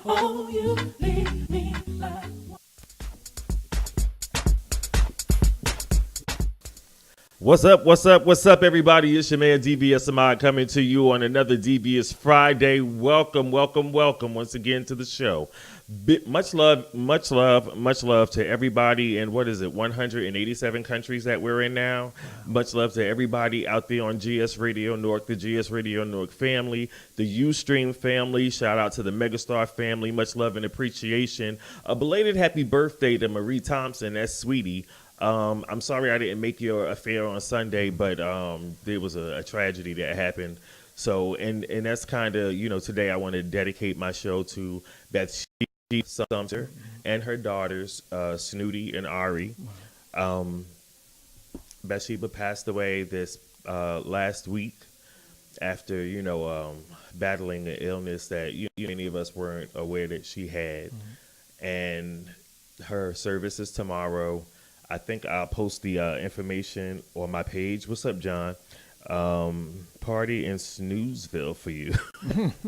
Oh, you leave me like. What's up? What's up? What's up, everybody? It's your man Dvs Ahmad coming to you on another DVS Friday. Welcome, welcome, welcome once again to the show. Much love to everybody in, 187 countries that we're in now. Much love to everybody out there on GS Radio Newark, the GS Radio Newark family, the Ustream family. Shout out to the Megastar family. Much love and appreciation. A belated happy birthday to Marie Thompson. That's sweetie. I'm sorry I didn't make your affair on Sunday, but there was a tragedy that happened. So, and that's kind of, today I want to dedicate my show to Bathsheba Sumter and her daughters, Snooty and Ari. Bathsheba passed away this last week after, battling an illness that many of us weren't aware that she had. And her service is tomorrow. I think I'll post the information on my page. What's up, John? Party in Snoozeville for you.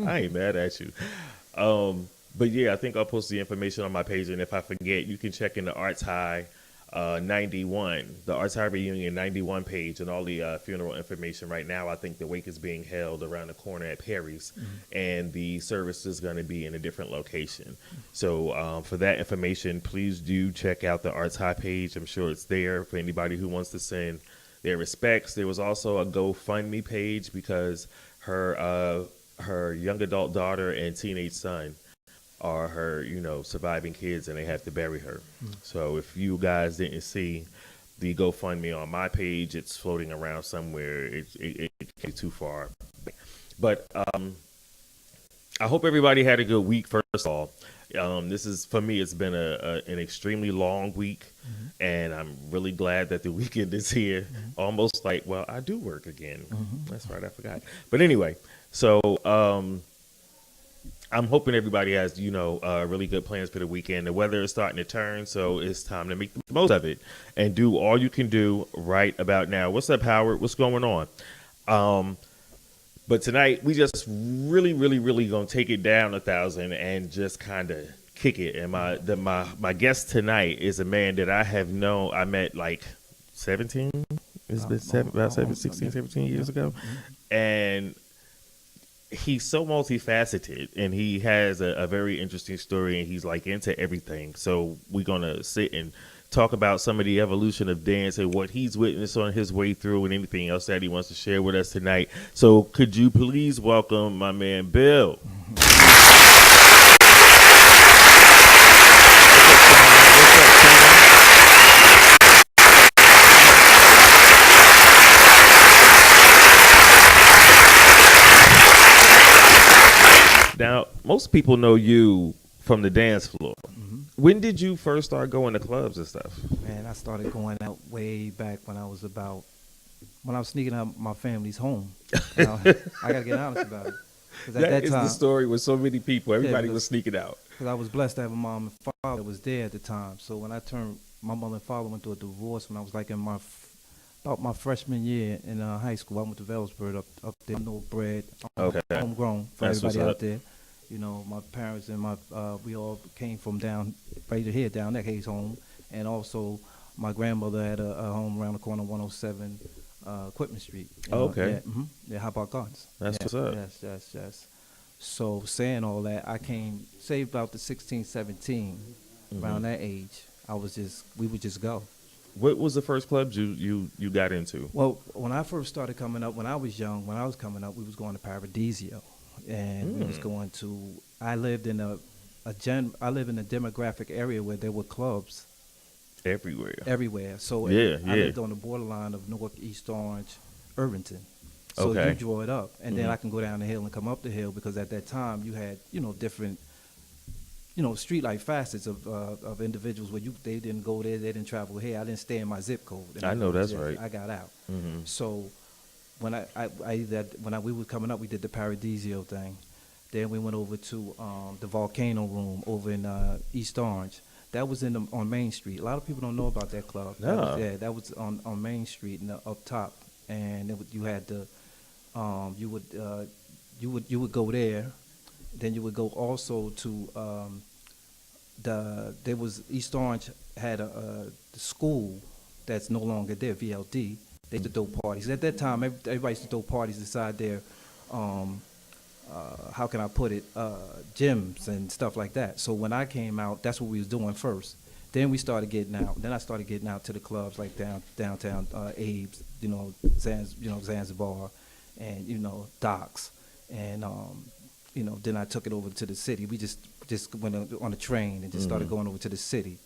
I ain't mad at you. But yeah, I think I'll post the information on my page. And if I forget, you can check in the Arts High 91, the Arts High Reunion 91 page, and all the funeral information. Right now, I think the wake is being held around the corner at Perry's, and the service is going to be in a different location. So for that information, please do check out the Arts High page. I'm sure it's there for anybody who wants to send their respects. There was also a GoFundMe page because her young adult daughter and teenage son are her, surviving kids, and they have to bury her. So if you guys didn't see the GoFundMe on my page, it's floating around somewhere. It can't be too far. But I hope everybody had a good week, first of all. This is, for me, it's been an extremely long week, and I'm really glad that the weekend is here. Almost like, well, I do work again. That's right, I forgot. But anyway, so I'm hoping everybody has, really good plans for the weekend. The weather is starting to turn, so it's time to make the most of it and do all you can do right about now. What's up, Howard? What's going on? But tonight, we just really going to take it down 1,000 and just kind of kick it. And my guest tonight is a man that I have known. I met like 17, it's been 16, 17 years ago. And he's so multifaceted, and he has a very interesting story, and he's like into everything. So we're going to sit and talk about some of the evolution of dance and what he's witnessed on his way through and anything else that he wants to share with us tonight. So could you please welcome my man, Bill? Now, most people know you from the dance floor. When did you first start going to clubs and stuff? Man, I started going out way back when I was sneaking out my family's home. I got to get honest about it. That is the story with so many people. Everybody was sneaking out. Because I was blessed to have a mom and father that was there at the time. So when my mother and father went through a divorce when I was like in about my freshman year in high school. I went to Velsburg up there, no bread, homegrown for everybody out there. My parents and we all came from down that Hayes home. And also my grandmother had a home around the corner, 107 Equipment Street. Yeah, Hobart Gardens. That's what's up. Yes. So saying all that, I came, say about the 16, 17, around that age, we would just go. What was the first club you got into? Well, when I first started coming up, when I was coming up, we was going to Paradiso. And we was going to, I lived in a demographic area where there were clubs everywhere. So I lived on the borderline of Newark, East Orange, Irvington. So you draw it up, and then I can go down the hill and come up the hill, because at that time you had different street life facets of individuals where they didn't go there, they didn't travel here. I didn't stay in my zip code. I know that's right. I got out. So when we were coming up, we did the Paradiso thing. Then we went over to the Volcano Room over in East Orange. That was on Main Street. A lot of people don't know about that club. No. That was on Main Street and up top. And you had you would go there, Then you would go also to there was East Orange had the school that's no longer there, VLD. They used to throw parties. At that time, everybody used to throw parties inside their, how can I put it, gyms and stuff like that. So when I came out, that's what we was doing first. Then we started getting out. Then I started getting out to the clubs like downtown Abe's, Zanzibar, and Docks, and then I took it over to the city. We just went on a train and just started going over to the city,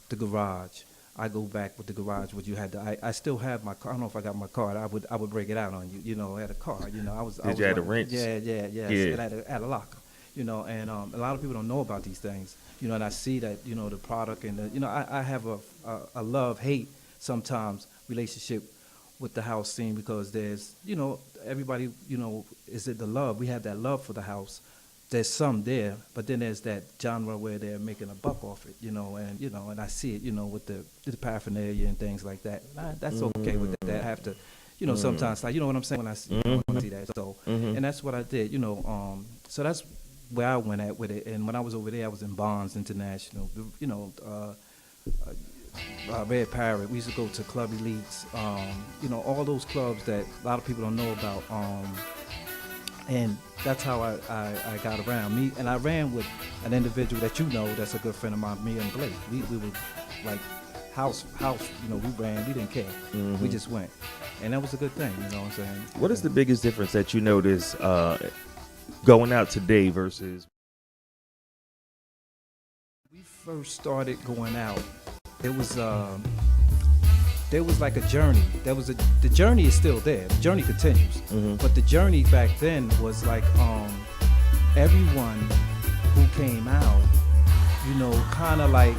the garage. I go back with the garage. What you had to, I still have my car. I don't know if I got my card. I would break it out on you. I had a car. I was. Did you have a wrench? Yeah. It had a locker. And a lot of people don't know about these things. And I see that the product and I have a love-hate sometimes relationship with the house scene, because there's everybody is it the love, we have that love for the house. There's some there, but then there's that genre where they're making a buck off it, and I see it, with the paraphernalia and things like that. That's okay with that. I have to, sometimes, like, what I'm saying when I see that. So, and that's what I did, so that's where I went at with it. And when I was over there, I was in Bonds International, Red Parrot. We used to go to Club Elites, all those clubs that a lot of people don't know about. And that's how I got around. And I ran with an individual that that's a good friend of mine, me and Blake. We were like house, we ran, we didn't care. We just went. And that was a good thing, you know what I'm saying? What is the biggest difference that you notice going out today versus? We first started going out, there was like a journey. The journey is still there. The journey continues. But the journey back then was like everyone who came out, kind of like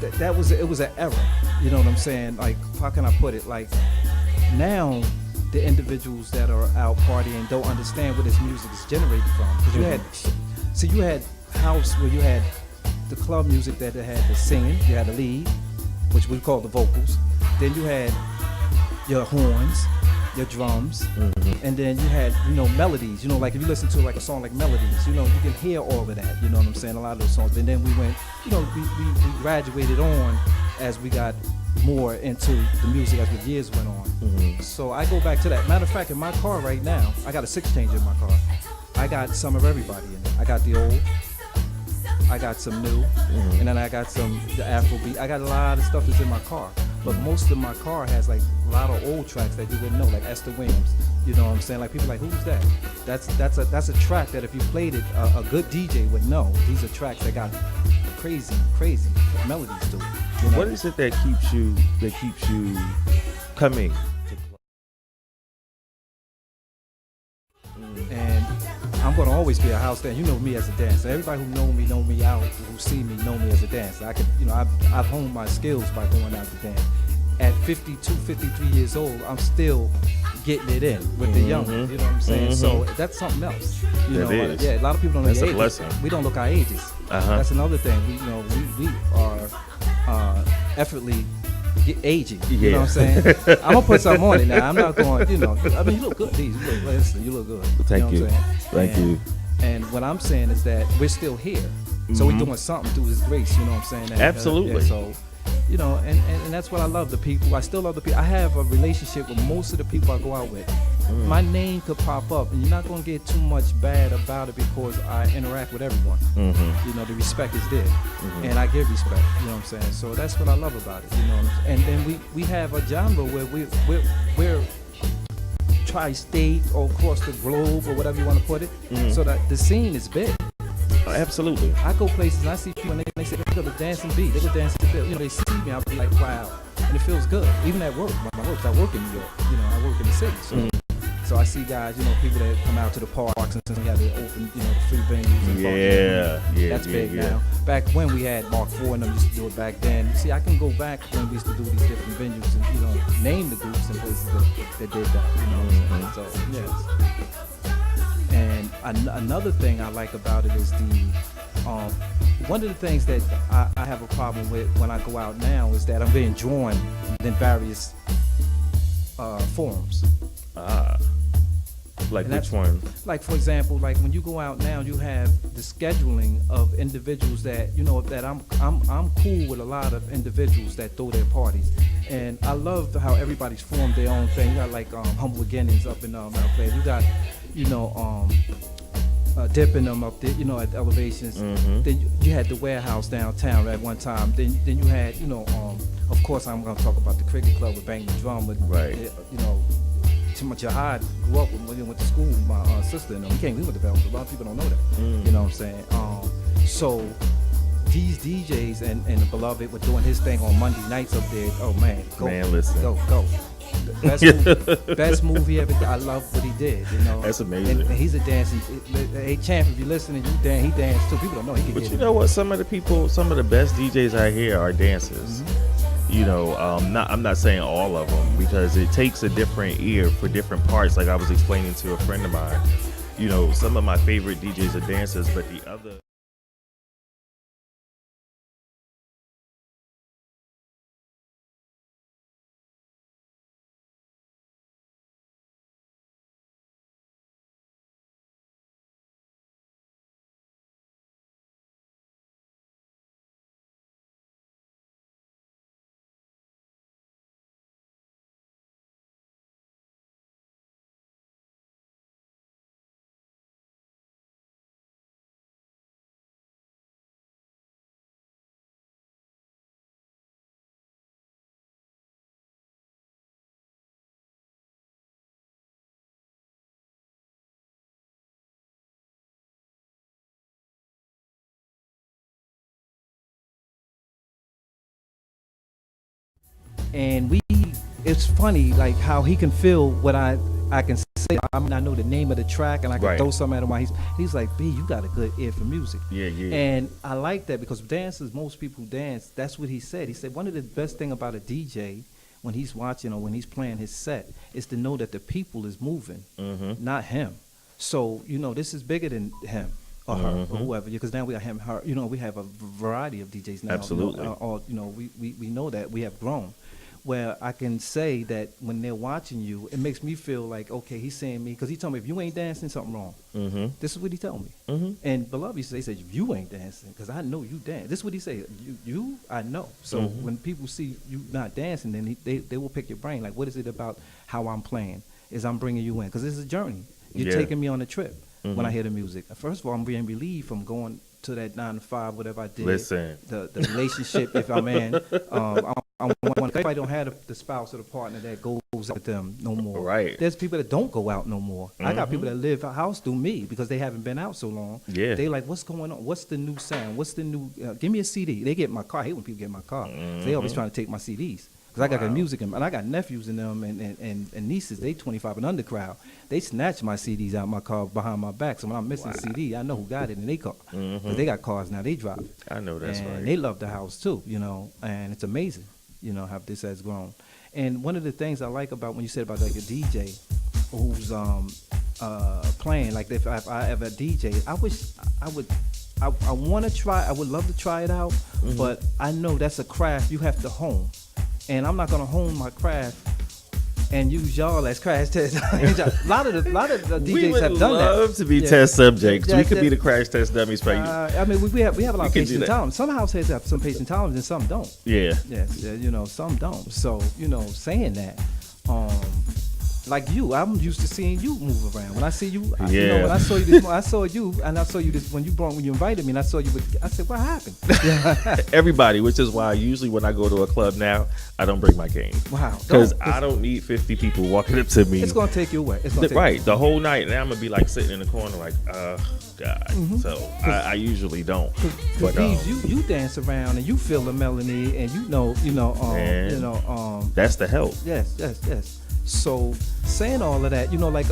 it was an era. You know what I'm saying? Like, how can I put it? Like, now the individuals that are out partying don't understand where this music is generated from. Because you had house where you had the club music that had the singing, you had the lead, which we call the vocals. Then you had your horns, your drums, and then you had, melodies. Like if you listen to like a song like Melodies, you can hear all of that. You know what I'm saying? A lot of those songs. And then we went, we graduated on as we got more into the music as the years went on. So I go back to that. Matter of fact, in my car right now, I got a 6-changer in my car. I got some of everybody in it. I got the old, I got some new, and then I got the Afrobeat. I got a lot of stuff that's in my car, but most of my car has like a lot of old tracks that you wouldn't know, like Esther Williams. You know what I'm saying? Like people are like, who's that? That's a track that if you played it, a good DJ would know. These are tracks that got crazy melodies to it. What is it that keeps you coming to club? And I'm gonna always be a house dancer. You know me as a dancer. Everybody who know me out, who see me know me as a dancer. I could, I've honed my skills by going out to dance. At 52, 53 years old, I'm still getting it in with the young. You know what I'm saying? So that's something else. A lot of people don't know their ages. Blessing. We don't look our ages. That's another thing. We are effortlessly aging. You know what I'm saying? I'm gonna put something on it now. I'm not going. You look good. You look good. Thank you. Thank you. And what I'm saying is that we're still here. So we're doing something through His grace. You know what I'm saying? Absolutely. So, and that's what I love. The people. I still love the people. I have a relationship with most of the people I go out with. My name could pop up, and you're not going to get too much bad about it because I interact with everyone. The respect is there, and I give respect. You know what I'm saying? So that's what I love about it. And then we have a genre where we're tri-state or across the globe or whatever you want to put it, so that the scene is big. Absolutely. I go places and I see people and they say they go to dancing beat, they go dancing to Bill. They see me, I'll be like, wow, and it feels good. Even at work, I work in New York. I work in the city, so I see guys, people that come out to the parks and we have the open, the free venues. And that's big now. Back when we had Mark IV and them used to do it back then. See, I can go back when we used to do these different venues and name the groups and places that did that. So yes. And another thing I like about it is one of the things that I have a problem with when I go out now is that I'm being drawn in various forums. Like And which that's- one? Like for example, like when you go out now, you have the scheduling of individuals that that I'm cool with a lot of individuals that throw their parties, and I love how everybody's formed their own thing. You got like Humble Beginnings up in Mount Clair. You got dipping them up there, at the elevations. Then you had the warehouse downtown at one time. Then you had of course I'm gonna talk about the cricket club with Bang the Drum with Right. Too much Jihad grew up when he went to school with my sister and them. We went to Belgium. A lot of people don't know that. You know what I'm saying? So these DJs and the Beloved were doing his thing on Monday nights up there. Oh man, go, Man, listen. go. Best move he ever did. I love what he did. That's amazing. And he's a dancing. Hey Champ, if you're listening, he dance too. People don't know he can But get you it. know what? Some of the best DJs I hear are dancers. I'm not saying all of them, because it takes a different ear for different parts. Like I was explaining to a friend of mine, some of my favorite DJs are dancers, but the other. And it's funny like how he can feel what I can say. I mean, I know the name of the track and I can Right. throw something at him. He's like, B, you got a good ear for music. Yeah. And I like that because dancers, most people dance. That's what he said. He said one of the best thing about a DJ when he's watching or when he's playing his set is to know that the people is moving, not him. So, this is bigger than him or her or whoever, because now we got him, her. We have a variety of DJs now. Absolutely. We know that we have grown. Where I can say that when they're watching you, it makes me feel like, okay, he's saying me, because he told me, if you ain't dancing, something wrong. This is what he told me. And Beloved used to say, if you ain't dancing, because I know you dance. This is what he said, you, I know. So when people see you not dancing, then they will pick your brain. Like, what is it about how I'm playing? Is I'm bringing you in? Because it's a journey. You're taking me on a trip when I hear the music. First of all, I'm being relieved from going to that 9 to 5, whatever I did. Listen. The relationship, if I'm in. Everybody don't have the spouse or the partner that goes out with them no more. Right. There's people that don't go out no more. I got people that live a house through me because they haven't been out so long. Yeah. They like, what's going on? What's the new sound? What's the new? Give me a CD. They get in my car. I hate when people get in my car. They always trying to take my CDs. Because I got good music, and I got nephews in them and nieces. They 25 and under crowd. They snatch my CDs out my car behind my back. So when I'm missing a CD, I know who got it in their car. Because they got cars now. They drive. I know that's and right. they love the house too, and it's amazing, how this has grown. And one of the things I like about when you said about like a DJ who's playing, like if I ever DJ, I want to try. I would love to try it out, but I know that's a craft you have to hone, and I'm not gonna hone my craft and use y'all as crash test. a lot of the DJs have done that. We would love to be Yeah. test subjects. Yeah, we could yeah. be the crash test dummies for you. I mean, we have a lot We of can do patient that. tolerance. Some households have some patient tolerance and some don't. Yeah. Yes, some don't. So, saying that, like you, I'm used to seeing you move around. When I see you, when I saw you this, I saw you this when you invited me, and I saw you. I said, what happened? Everybody, which is why usually when I go to a club now, I don't bring my cane. Wow. Because I don't need 50 people walking up to me. It's gonna take you away. It's gonna take Right, the whole night, and I'm gonna be like sitting in the corner, like, God. So I usually don't. But Because you dance around and you feel the melody, and that's the help. Yes. So saying all of that, like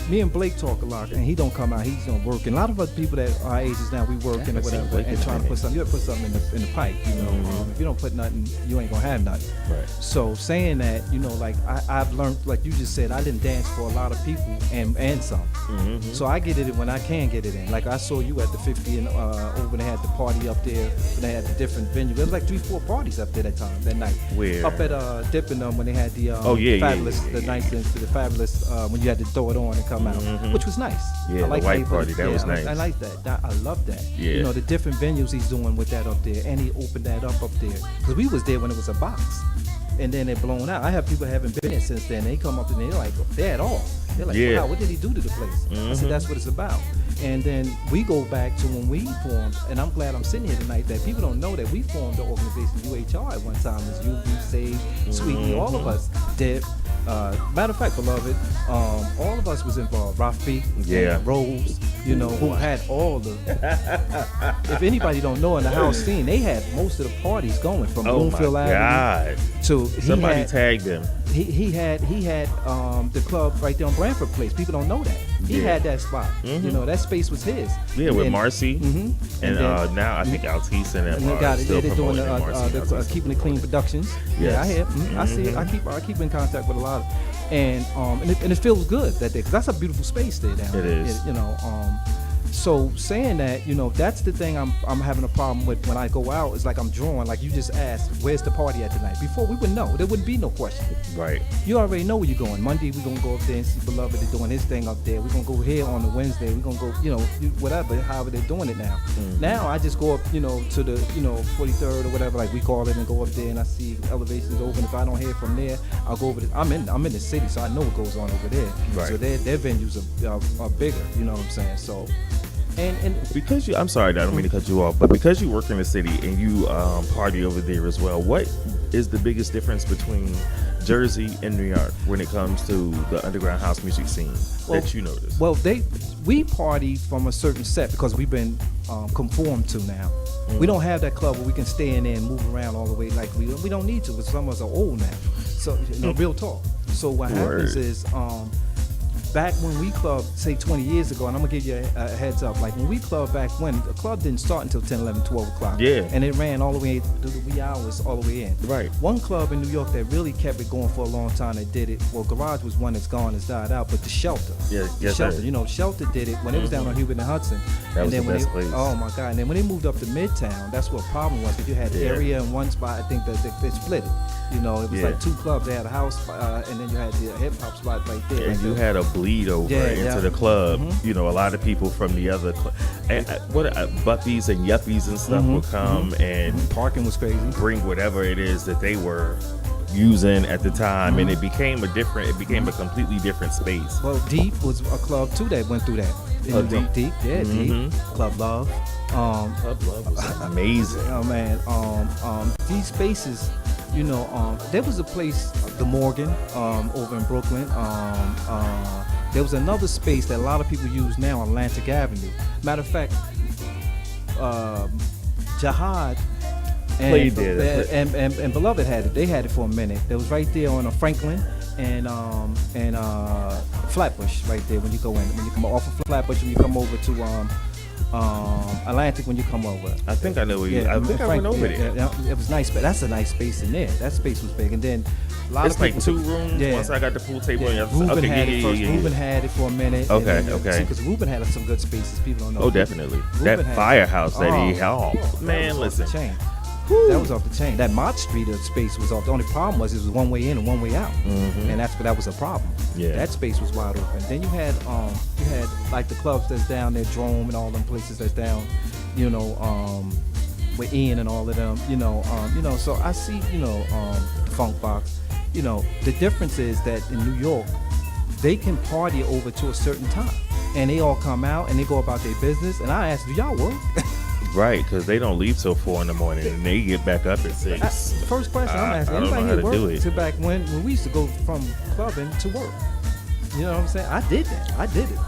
me and Blake talk a lot, and he don't come out. He's gonna work, and a lot of other people that are our ages now, we working or whatever, Blake and in trying to put something. You have to put something in the pipe, If you don't put nothing, you ain't gonna have nothing. Right. So saying that, like I've learned, like you just said, I didn't dance for a lot of people and some. So I get it in when I can get it in. Like I saw you at the 50 and over when they had the party up there, when they had the different venue. There was like 3-4 parties up there that night. Where? Up at Dipping when they had the Oh, yeah, fabulous yeah. the nice and the fabulous when you had to throw it on and come out, which was nice. Yeah, I like the how white he put party, it- that yeah, was I like- nice. I like that. I love that. Yeah. You know, the different venues he's doing with that up there, and he opened that up there because we was there when it was a box. And then it blown out. I have people haven't been there since then. They come up and they're like, they're at all. They're like, Yeah. wow, what did he do to the place? I said, that's what it's about. And then we go back to when we formed, and I'm glad I'm sitting here tonight that people don't know that we formed the organization UHR at one time. It was UV, Save, Sweetie, all of us did. Matter of fact, beloved, all of us was involved. Rafi, Yeah. and Rose, you know, who had all the. If anybody don't know, in the house scene, they had most of the parties going from Oh my Bloomfield Avenue God! to Somebody tagged him. he had the club right there on Branford Place. People don't know that. He Yeah. had that spot. You know, that space was his. Yeah, And with then- Marcy, Mhm. and then- now I think Altice and and them they are got it. still They're doing promoting Marcy and the Altice. Keeping It Clean Productions. Yes. Yeah, I hear. I see it. I keep in contact with a lot of, and it feels good that because that's a beautiful space there down It there. is. You know, so saying that, you know, that's the thing I'm having a problem with when I go out. It's like I'm drawing. Like you just asked, where's the party at tonight? Before we would know, there wouldn't be no question. Right. You already know where you're going. Monday we're gonna go up there and see Beloved. They're doing his thing up there. We're gonna go here on the Wednesday. We're gonna go, you know, whatever, however they're doing it now. Now I just go up, you know, to the, you know, 43rd or whatever, like we call it, and go up there and I see elevations open. If I don't hear from there, I'll go over. I'm in the city, so I know what goes on over there. Right. So their venues are bigger. You know what I'm saying? So, and Because I'm sorry, I don't mean to cut you off, but because you work in the city and you party over there as well, what is the biggest difference between Jersey and New York when it comes to the underground house music scene that you notice? Well, we party from a certain set because we've been conformed to now. We don't have that club where we can stay in there and move around all the way like we don't need to because some of us are old now. So, you know, real talk. So what happens is back when we clubbed, say 20 years ago, and I'm gonna give you a heads up, like when we clubbed back when, the club didn't start until 10, 11, 12 o'clock. Yeah. And it ran all the way through the wee hours, all the way in. Right. One club in New York that really kept it going for a long time that did it, well, Garage was one that's gone, has died out, but the Shelter. Yeah, The yes, Shelter, sir. you know, Shelter did it when it was down on Hubert and Hudson. That and was then the when best they, place. Oh my God. And then when they moved up to Midtown, that's what the problem was, because you had Yeah. area in one spot, I think that they split it. You know, it was Yeah. like two clubs. They had a house, and then you had the hip hop spot right there. And like you the- had a bleed over Yeah, into yeah. the club. You know, a lot of people from the other club, and Buffies and Yuppies and stuff would come and parking was crazy. bring whatever it is that they were using at the time, and it became a completely different space. Well, Deep was a club too that went through that. In Oh, New York, Deep, yeah, Deep. Club Love. Club Love was amazing. Oh man, these spaces, you know, there was a place, the Morgan, over in Brooklyn. There was another space that a lot of people use now on Atlantic Avenue. Matter of fact, Jihad Played there. and Beloved had it. They had it for a minute. It was right there on a Franklin and Flatbush right there when you go in. When you come off of Flatbush, when you come over to Atlantic, when you come over. I think I know where you. I think I went over there. Yeah, it was nice, but that's a nice space in there. That space was big, and then a lot It's of like people, 2 rooms. Yeah. Once I got the pool table, on the other side. Ruben Okay, had yeah, it yeah, first. yeah, yeah. Ruben had it for a minute. Okay, okay. Because Ruben had some good spaces. People don't know. Oh, definitely. Ruben That had- firehouse that he Oh, had. Man, that was listen. off the chain. That was off the chain. That Mott Street space was off. The only problem was it was one way in and one way out, and that was a problem. Yeah. That space was wide open. Then you had like the clubs that's down there, Drome and all them places that's down, you know, with Ian and all of them, you know. So I see, you know, the Funk Box. You know, the difference is that in New York, they can party over to a certain time, and they all come out and they go about their business. And I ask, do y'all work? Right, because they don't leave till 4 in the morning, and they get back up at 6. First question I'm asking, I don't know anybody how here to do work it. to back when we used to go from clubbing to work? You know what I'm saying? I did that. I did it.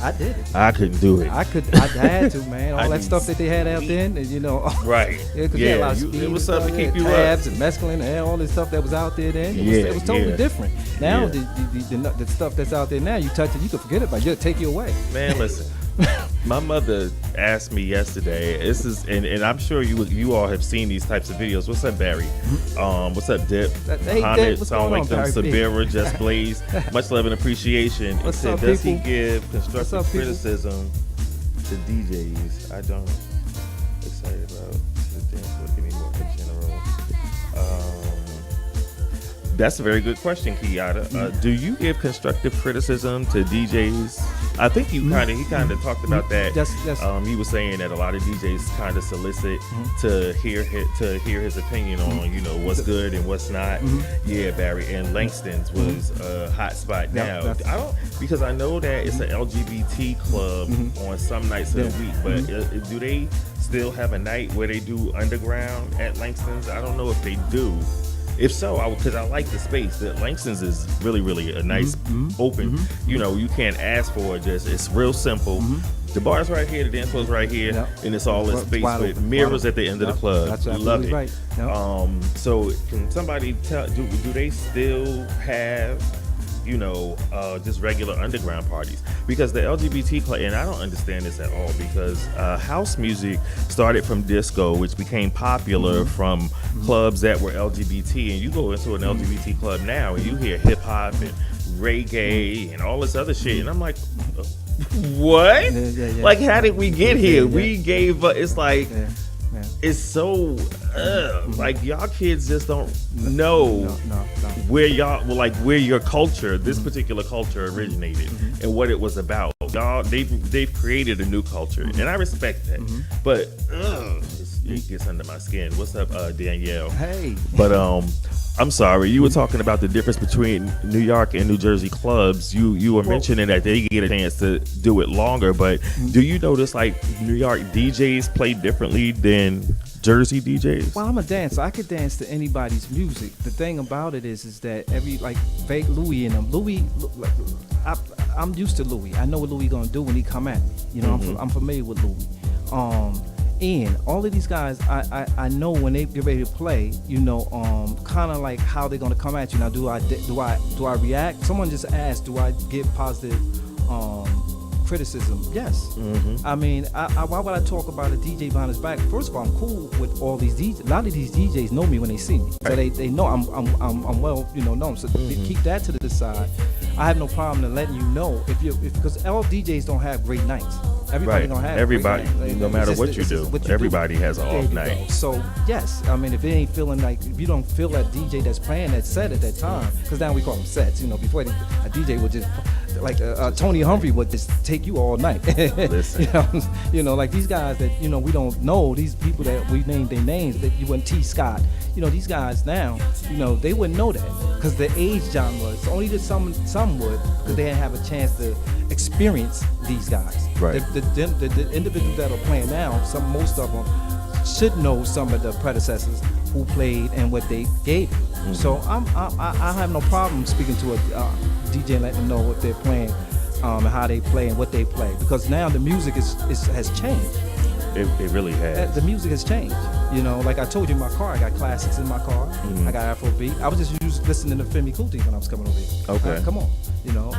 I did it. I couldn't do it. I had to, man. All I that need stuff that they had out then, and you know. Right. Yeah, 'cause they had a lot of you- speed it was and something to stuff, keep you tabs up. and mescaline and all this stuff that was out there then. It Yeah, was totally yeah. different. Now Yeah. the stuff that's out there now, you touch it, you can forget about it. It'll take you away. Man, listen. My mother asked me yesterday. This is, and I'm sure you all have seen these types of videos. What's up, Barry? What's up, Dip? Hey, Dip, Muhammad, what's sound going like on, them Barry? Sabira, Just Blaze. Much love and appreciation. He What's said, up, does he people? give What's constructive up, people? criticism to DJs? I don't. Excited about the dance book anymore in general. That's a very good question, Kiata. Do you give constructive criticism to DJs? I think he kind of talked about that. He was saying that a lot of DJs kind of solicit to hear his opinion on what's good and what's not. Yeah, Barry, and Langston's was a hot spot now. Because I know that it's an LGBT club on some nights of the week, but do they still have a night where they do underground at Langston's? I don't know if they do. If so, because I like the space. The Langston's is really, really a nice open. You can't ask for it. It's real simple. The bar's right here, the dance floor's right here, and it's all in space with mirrors at the end of the club. That's Love it. Right. So can somebody tell? Do they still have just regular underground parties? Because the LGBT club, and I don't understand this at all, because house music started from disco, which became popular from clubs that were LGBT, and you go into an LGBT club now and you hear hip hop and reggae and all this other shit, and I'm like, what? Like, how did we get here? We gave it's like it's so like y'all kids just don't know where your culture, this particular culture originated and what it was about. Y'all, they've created a new culture, and I respect that. But it gets under my skin. What's up, Danielle? Hey. But I'm sorry, you were talking about the difference between New York and New Jersey clubs. You were mentioning that they get a chance to do it longer, but do you notice like New York DJs play differently than Jersey DJs? Well, I'm a dancer. I could dance to anybody's music. The thing about it is that every fake Louis and them. I'm used to Louis. I know what Louis gonna do when he come at me. I'm familiar with Louis. And all of these guys, I know when they get ready to play, kind of like how they're gonna come at you. Now, do I react? Someone just asked, do I get positive criticism? Yes. I mean, why would I talk about a DJ behind his back? First of all, I'm cool with all these DJs. A lot of these DJs know me when they see me, so they know I'm well, known. So keep that to the side. I have no problem in letting you know because all DJs don't have great nights. Everybody gonna have everybody, no matter what you do, everybody has an off night. Go. So yes, I mean, if you don't feel that DJ that's playing that set at that time, because now we call them sets. Before a DJ would just Tony Humphrey would just take you all night. Listen, like these guys that we don't know, these people that we named their names, that you went T. Scott. These guys now, they wouldn't know that because the age genre. It's only that some would, because they didn't have a chance to experience these guys. Right. The individuals that are playing now, most of them should know some of the predecessors who played and what they gave. So I have no problem speaking to a DJ and letting them know what they're playing, and how they play and what they play, because now the music has changed. It really has. The music has changed. Like I told you, in my car, I got classics in my car. I got Afrobeat. I was just listening to Femi Kuti when I was coming over here. Okay. Come on.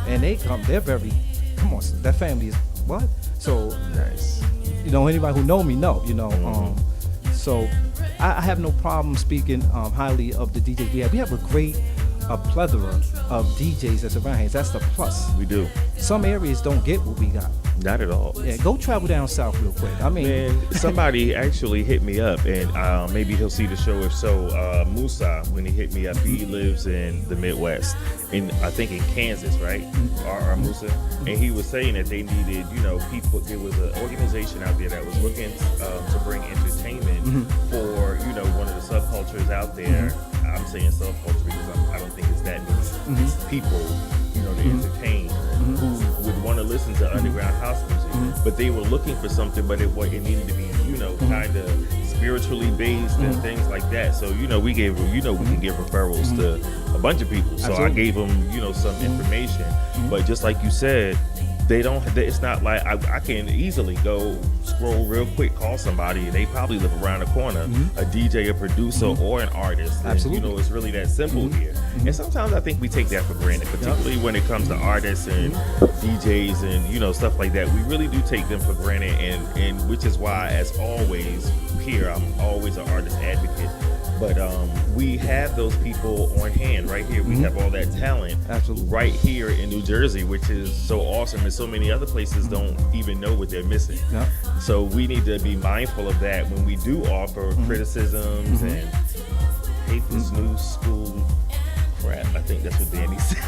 And they're very, come on, that family is, what? So, nice. Anybody who know me know, so I have no problem speaking highly of the DJs we have. We have a great plethora of DJs that's around here. That's the plus. We do. Some areas don't get what we got. Not at all. Yeah, go travel down south real quick. I mean, man, somebody actually hit me up, and maybe he'll see the show. If so, Musa, when he hit me up, he lives in the Midwest, I think in Kansas, right? Our Musa, and he was saying that they needed, people. There was an organization out there that was looking to bring entertainment for, one of the subcultures out there. I'm saying subculture because I don't think it's that many people, to entertain who would want to listen to underground house music, but they were looking for something, but it needed to be, kind of spiritually based and things like that. So, we gave, we can give referrals to a bunch of people. So I gave them, some information, but just like you said, it's not like I can easily go scroll real quick, call somebody, and they probably live around the corner, a DJ, a producer, or an artist. Absolutely. And, it's really that simple here. And sometimes I think we take that for granted, particularly when it comes to artists and DJs and, stuff like that. We really do take them for granted, and which is why, as always, here, I'm always an artist advocate. But we have those people on hand right here. We have all that talent right here in New Jersey, which is so awesome. And so many other places don't even know what they're missing. So we need to be mindful of that when we do offer criticisms and hate this new school crap. I think that's what Danny said.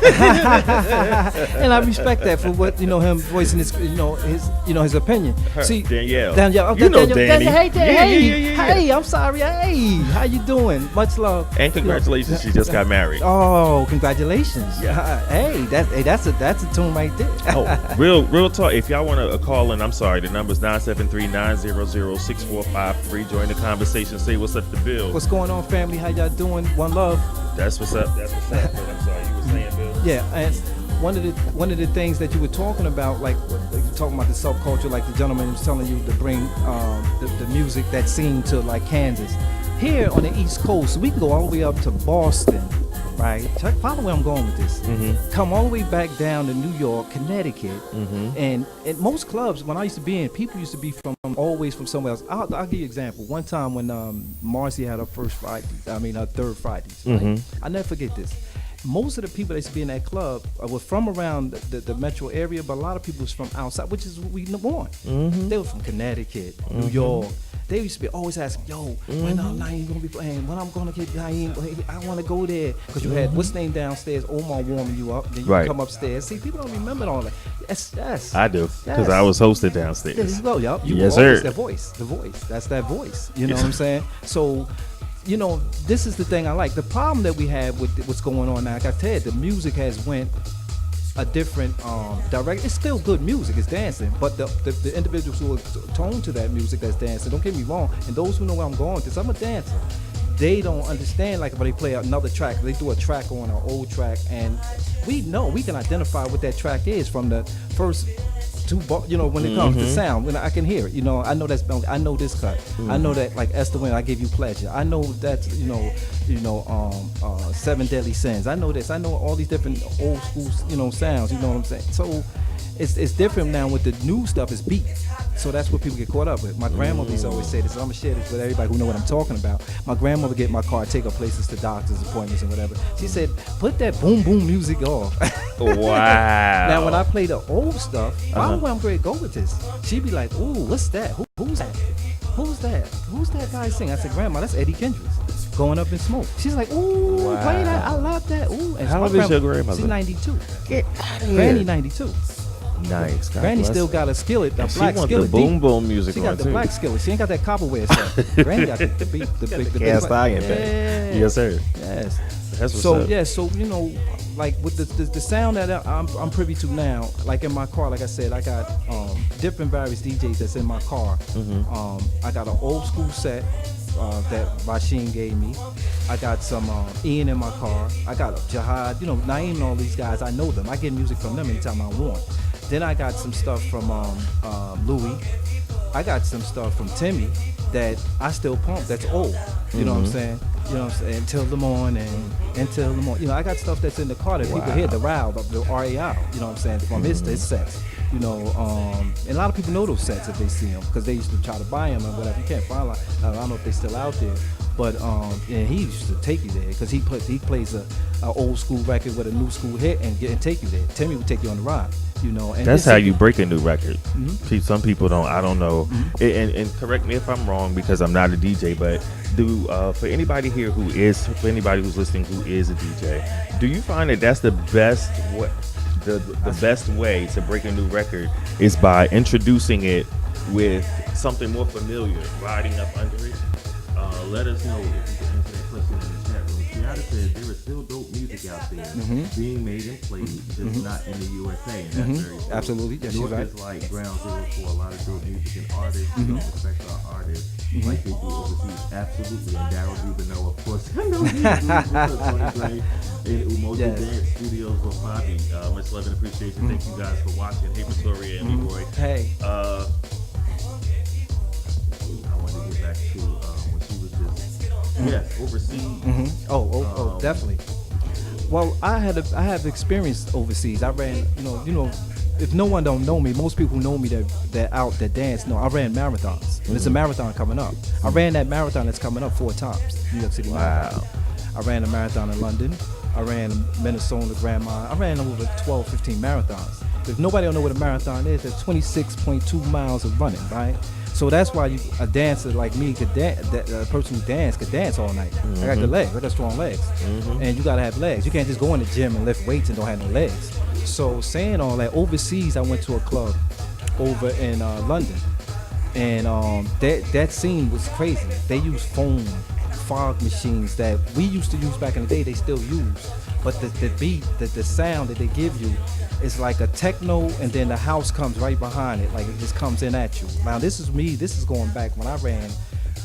And I respect that for what him voicing his his opinion. See, Danielle. Okay, You know Danny. Danny. Hey, I'm sorry. Hey, how you doing? Much love. And congratulations, she just got married. Oh, congratulations. Yeah. Hey, that's a tune right there. Oh, real talk. If y'all want to call in, I'm sorry. The number's 973-900-6453. Join the conversation. Say what's up to Bill. What's going on, family? How y'all doing? One love. That's what's up. Bill. I'm sorry. You were saying, Bill? Yeah, and one of the things that you were talking about, like you were talking about the subculture, like the gentleman was telling you to bring the music that seemed to like Kansas. Here on the East Coast, we can go all the way up to Boston, right? Follow where I'm going with this. Mm-hmm. Come all the way back down to New York, Connecticut, Mm-hmm. and at most clubs, when I used to be in, people used to be always from somewhere else. I'll give you an example. One time when Marcy had her third Fridays, right? Mhm. I'll never forget this. Most of the people that used to be in that club were from around the metro area, but a lot of people was from outside, which is what we want. Mhm. They were from Connecticut, New York. They used to be always asking, yo, when Naeem gonna be playing? When I'm gonna get Naeem? I want to go there. Because you had what's name downstairs, Omar warming you up. Then you Right. come upstairs. See, people don't remember all that. Yes. I do, because Yes. I was hosted There downstairs. you go, yup. You Yes, were always sir. that voice. The voice. That's that voice. You know what I'm saying? So, this is the thing I like. The problem that we have with what's going on now, like I said, the music has went a different direct. It's still good music. It's dancing, but the individuals who are tuned to that music that's dancing. Don't get me wrong. And those who know where I'm going, because I'm a dancer, they don't understand like if they play another track. They do a track on an old track, and we can identify what that track is from the first two when it comes to sound. When I can hear it, I know I know this cut. I know that like Esther Wynn, I Give You Pleasure. I know that's 7 Deadly Sins. I know this. I know all these different old school sounds. You know what I'm saying? So it's different now with the new stuff. Is beat. So that's what people get caught up with. My grandmother used to always say this. So I'm gonna share this with everybody who know what I'm talking about. My grandmother get in my car, take her places to doctor's appointments and whatever. She said, "Put that boom boom music off." Wow. Now when I play the old stuff, I don't know where I'm going to go with this. She'd be like, "Ooh, what's that? Who's that? Who's that? Who's that guy singing?" I said, "Grandma, that's Eddie Kendricks, Going Up in Smoke." She's like, "Ooh, Wow. play that. I love that." Ooh, and How old is your grandmother? She's 92. Get out of here. Granny 92. Nice. God Granny bless still her. got a skillet, a And she black want skillet. the boom boom music She on got the too. black skillet. She ain't got that copperware stuff. Granny got the big, the Cast black. iron thing. Yeah. Yes, sir. Yes. That's what's So up. yeah, so like with the sound that I'm privy to now, like in my car, like I said, I got different various DJs that's in my car. I got an old school set that Rasheen gave me. I got some Ian in my car. I got Jihad, Naeem and all these guys. I know them. I get music from them anytime I want. Then I got some stuff from Louis. I got some stuff from Timmy that I still pump. That's old. You know what I'm saying? Until the morning. I got stuff that's in the car that people hear, the RAL, the RAL. You know what I'm saying? From his sets. And a lot of people know those sets if they see them because they used to try to buy them and whatever. You can't find I don't know if they're still out there. But he used to take you there because he plays a old school record with a new school hit and take you there. Timmy would take you on the ride. And That's how you break a new record. Mm-hmm. Some people don't. I don't know. And correct me if I'm wrong because I'm not a DJ. But for anybody here for anybody who's listening who is a DJ, do you find that that's the best way? The best way to break a new record is by introducing it with something more familiar, riding up under it. Let us know if you can answer that question in the chat room. Kiara said there is still dope music out there being made and played, just not in the USA. And that's very true. Absolutely. Yes, New she's York right. is like ground zero for a lot of dope music and artists. We don't respect our artists like they do overseas. Absolutely. And Daryl Dubino, of course. I know he agrees in Umoja Dance Studios with Bobby. Much love and appreciation. Thank you guys for watching. Hey, Victoria and Leroy. Hey. I wanted to get back to when she was just overseas. Oh, definitely. Well, I have experience overseas. I ran, if no one don't know me, most people who know me that dance know I ran marathons. And there's a marathon coming up. I ran that marathon that's coming up 4 times. New York City Marathon. I ran a marathon in London. I ran Minnesota, Grand Mile. I ran over 12, 15 marathons. If nobody don't know what a marathon is, that's 26.2 miles of running, right? So that's why a dancer like me could dance. A person who could dance all night. I got good legs. I got strong legs, and you gotta have legs. You can't just go in the gym and lift weights and don't have no legs. So saying all that, overseas, I went to a club over in London, and that scene was crazy. They use foam fog machines that we used to use back in the day. They still use, but the beat, the sound that they give you is like a techno, and then the house comes right behind it, like it just comes in at you. Now this is me. This is going back when I ran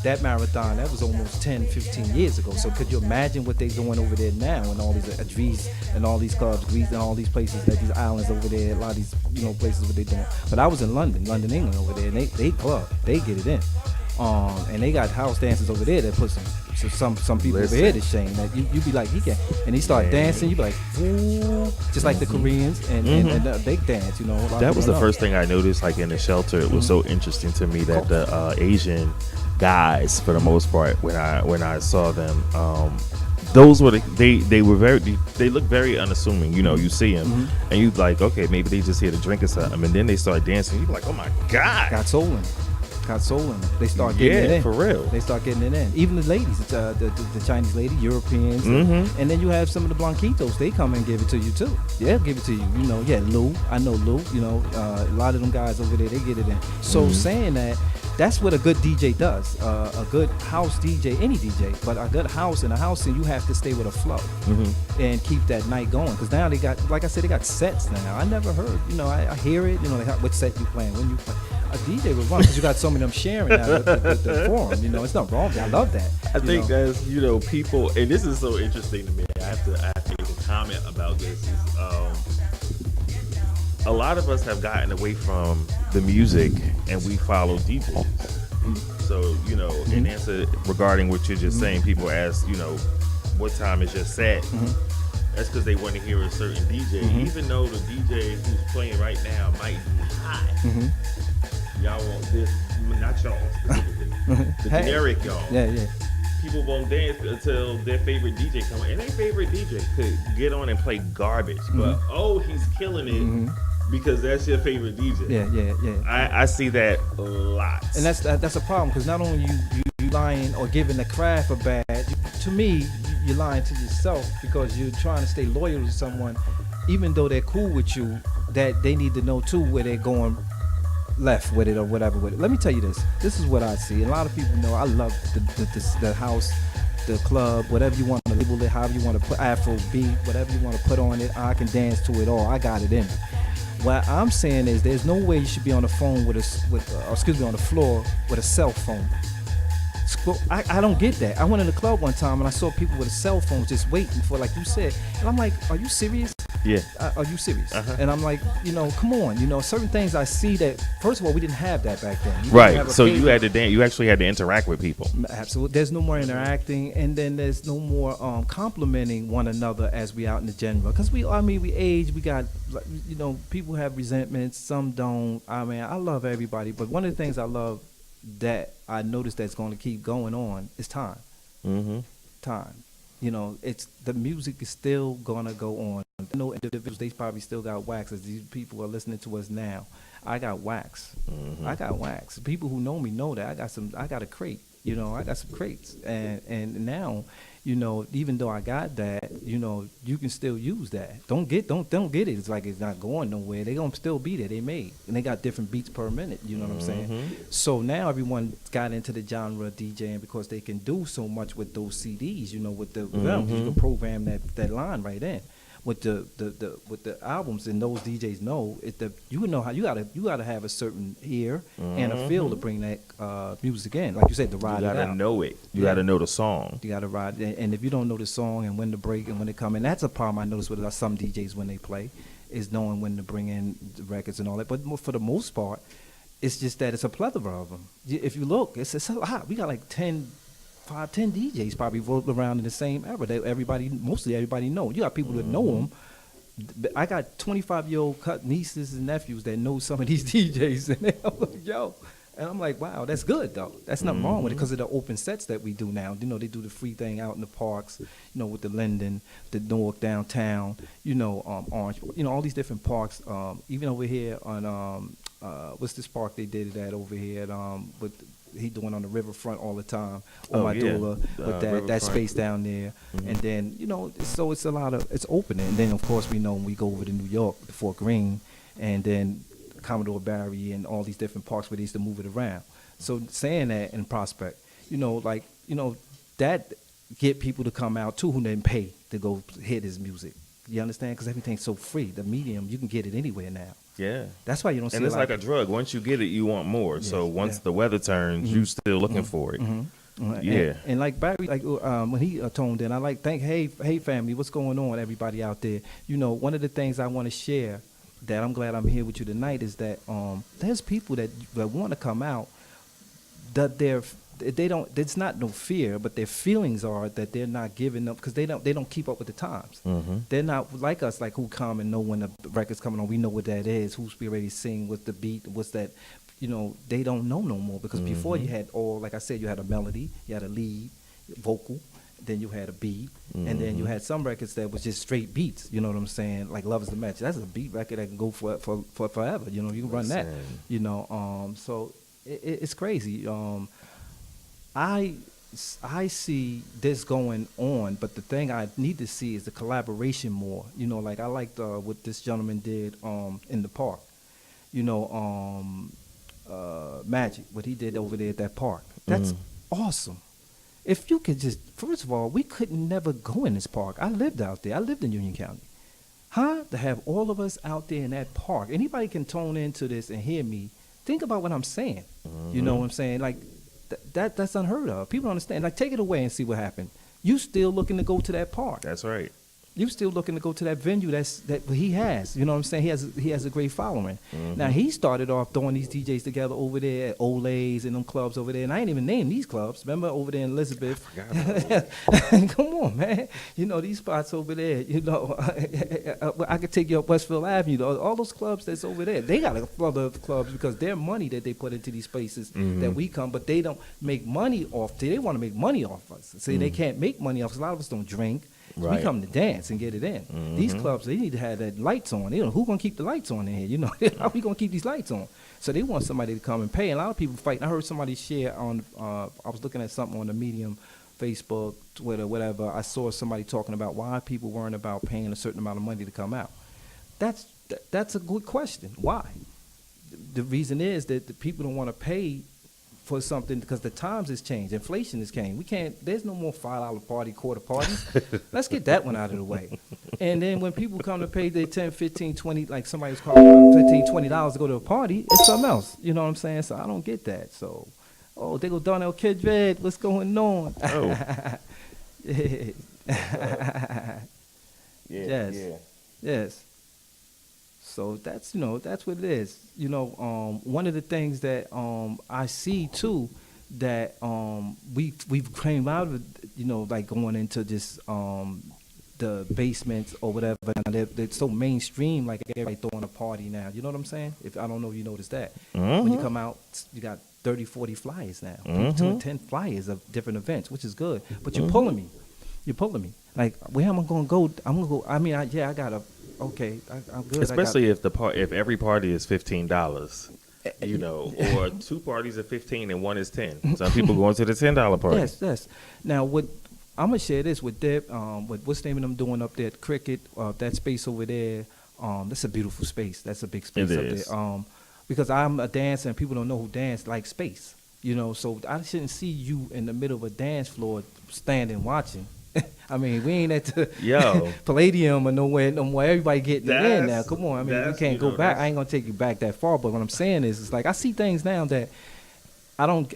that marathon. That was almost 10, 15 years ago. So could you imagine what they're doing over there now, and all these Dvs and all these clubs, Greece and all these places, like these islands over there, a lot of these places what they doing. But I was in London, England over there, and they club, they get it in. And they got house dancers over there that put some people over here to shame that you be like, he can, and he start dancing, you be like, ooh, just like the Koreans and they dance, That was the first thing I noticed, like in the shelter. It was so interesting to me that the Asian guys, for the most part, when I saw them, those were they look very unassuming. You see them and you like, okay, maybe they just here to drink or something, and then they start dancing. You be like, oh my god, got soul in it. They start getting it in. For real. They start getting it in. Even the ladies, the Chinese lady, Europeans, and then you have some of the Blanquitos. They come and give it to you too. Yeah, give it to you. Lou. I know Lou. A lot of them guys over there, they get it in. So saying that, that's what a good DJ does. A good house DJ, any DJ, but a good house and you have to stay with a flow and keep that night going. Because now they got, like I said, they got sets now. I never heard. I hear it. What set you playing when you play. A DJ would run because you got so many of them sharing now the forum. It's not wrong. I love that. I think that's people, and this is so interesting to me. I have to make a comment about this. A lot of us have gotten away from the music and we follow DJs. So in answer regarding what you're just saying, people ask what time is your set. That's because they want to hear a certain DJ, even though the DJ who's playing right now might be hot. Y'all want this, not y'all specifically, the generic y'all. Yeah. People won't dance until their favorite DJ comes on. And their favorite DJ could get on and play garbage, but he's killing it because that's your favorite DJ. Yeah. I see that a lot. And that's a problem, because not only you lying or giving the craft a bad, to me, you're lying to yourself, because you're trying to stay loyal to someone, even though they're cool with you, that they need to know too where they're going left with it or whatever with it. Let me tell you this. This is what I see. A lot of people know I love the house, the club, whatever you want to label it, however you want to put Afro beat, whatever you want to put on it. I can dance to it all. I got it in me. What I'm saying is, there's no way you should be on the phone on the floor with a cell phone. I don't get that. I went in the club one time and I saw people with a cell phone just waiting for, like you said, and I'm like, are you serious? Yeah. Are you serious? And I'm like, come on. Certain things I see that, first of all, we didn't have that back then. Right. So you had to dance. You actually had to interact with people. Absolutely. There's no more interacting, and then there's no more complimenting one another as we out in the general. Because we age. We got, people have resentments. Some don't. I love everybody, but one of the things I love that I noticed that's going to keep going on is time. Time. It's the music is still gonna go on. I know individuals, they probably still got wax, as these people are listening to us now. I got wax. I got wax. People who know me know that I got a crate. I got some crates, and now, even though I got that, you can still use that. Don't get it. It's like it's not going nowhere. They gonna still be there. They made, and they got different beats per minute. You know what I'm saying? So now everyone got into the genre of DJing because they can do so much with those CDs. With the you can program that line right in. With the albums, and those DJs know it. You know how you gotta have a certain ear and a feel to bring that music in. Like you said, to ride it out. You gotta know it. You gotta know the song. You gotta ride, and if you don't know the song and when to break and when to come in, that's a problem I notice with some DJs when they play, is knowing when to bring in the records and all that. But for the most part, it's just that it's a plethora of them. If you look, it's a lot. We got like 10 DJs probably rolled around in the same era. Mostly everybody know. You got people that know them. I got 25-year-old nieces and nephews that know some of these DJs, and I'm like, yo. And I'm like, wow, that's good though. That's nothing wrong with it, because of the open sets that we do now. They do the free thing out in the parks, with the Linden, the Newark downtown, Orange, all these different parks. Even over here on what's this park they did it at over here? With he doing on the riverfront all the time. On my yeah. doula with that Riverfront. space down there, and then so it's a lot of it's opening. And then of course we know when we go over to New York, the Fort Greene, and then Commodore Barry and all these different parks where they used to move it around. So saying that in Prospect, that get people to come out too who didn't pay to go hear his music. You understand? Because everything's so free. The medium, you can get it anywhere now. Yeah. That's why you don't see And it's like a drug. Once you get it, you want more. Yes, So once yeah. the weather turns, you still looking for it. Yeah. And like Barry, when he toned in, I like thank hey family, what's going on, everybody out there? One of the things I want to share that I'm glad I'm here with you tonight is that there's people that want to come out that they don't. It's not no fear, but their feelings are that they're not giving up because they don't keep up with the times. They're not like us, like who come and know when the record's coming on. We know what that is. Who's be ready to sing? What's the beat? What's that? They don't know no more because before you had like I said, you had a melody, you had a lead, vocal, then you had a beat, and then you had some records that was just straight beats. You know what I'm saying? Like Love Is the Match. That's a beat record that can go for forever. You can run that. So it's crazy. I see this going on, but the thing I need to see is the collaboration more. Like I liked what this gentleman did in the park. Magic, what he did over there at that park. That's awesome. If you could just, first of all, we couldn't never go in this park. I lived out there. I lived in Union County. To have all of us out there in that park. Anybody can tune into this and hear me. Think about what I'm saying. You know what I'm saying? Like, that's unheard of. People don't understand. Like, take it away and see what happened. You still looking to go to that park. That's right. You still looking to go to that venue that he has. You know what I'm saying? He has a great following. Now, he started off throwing these DJs together over there at Olays and them clubs over there. And I ain't even named these clubs. Remember over there in Elizabeth? I forgot about Come on, man. These spots over there, I could take you up Westfield Avenue. All those clubs that's over there, they got a flood of clubs because their money that they put into these places that we come, but they don't make money off. They want to make money off us. See, they can't make money off us. A lot of us don't drink. So we come to dance and get it in. These clubs, they need to have that lights on. Who's going to keep the lights on in here? How we going to keep these lights on? So they want somebody to come and pay. And a lot of people fight. I heard somebody share on, I was looking at something on the Medium, Facebook, Twitter, whatever. I saw somebody talking about why people weren't about paying a certain amount of money to come out. That's a good question. Why? The reason is that the people don't want to pay for something because the times has changed. Inflation has came. There's no more $5 party, quarter parties. Let's get that one out of the way. And then when people come to pay their 10, 15, 20, like somebody was calling $15, $20 to go to a party, it's something else. You know what I'm saying? So I don't get that. So, they go Darnell Kid Red, what's going on? Yes. So that's that's what it is. One of the things that I see too that we've came out of like going into this the basements or whatever. And they're so mainstream, like everybody throwing a party now. You know what I'm saying? I don't know if you noticed that. When you come out, you got 30, 40 flyers now. 10 flyers of different events, which is good. But you're pulling me. Like, where am I going to go? I'm going to go. I mean, I got to. Okay, I'm good. Especially if every party is $15, or two parties are 15 and one is 10. Some people going to the $10 party. Yes. Now, I'm gonna share this with Deb. With what's the name of them doing up there at Cricket? That space over there. That's a beautiful space. That's a big space up there. Because I'm a dancer and people don't know who dance like space. So I shouldn't see you in the middle of a dance floor standing watching. I mean, we ain't at the Palladium or nowhere no more. Everybody getting it in now. Come on. I mean, we can't go back. I ain't gonna take you back that far. But what I'm saying is, it's like I see things now that I don't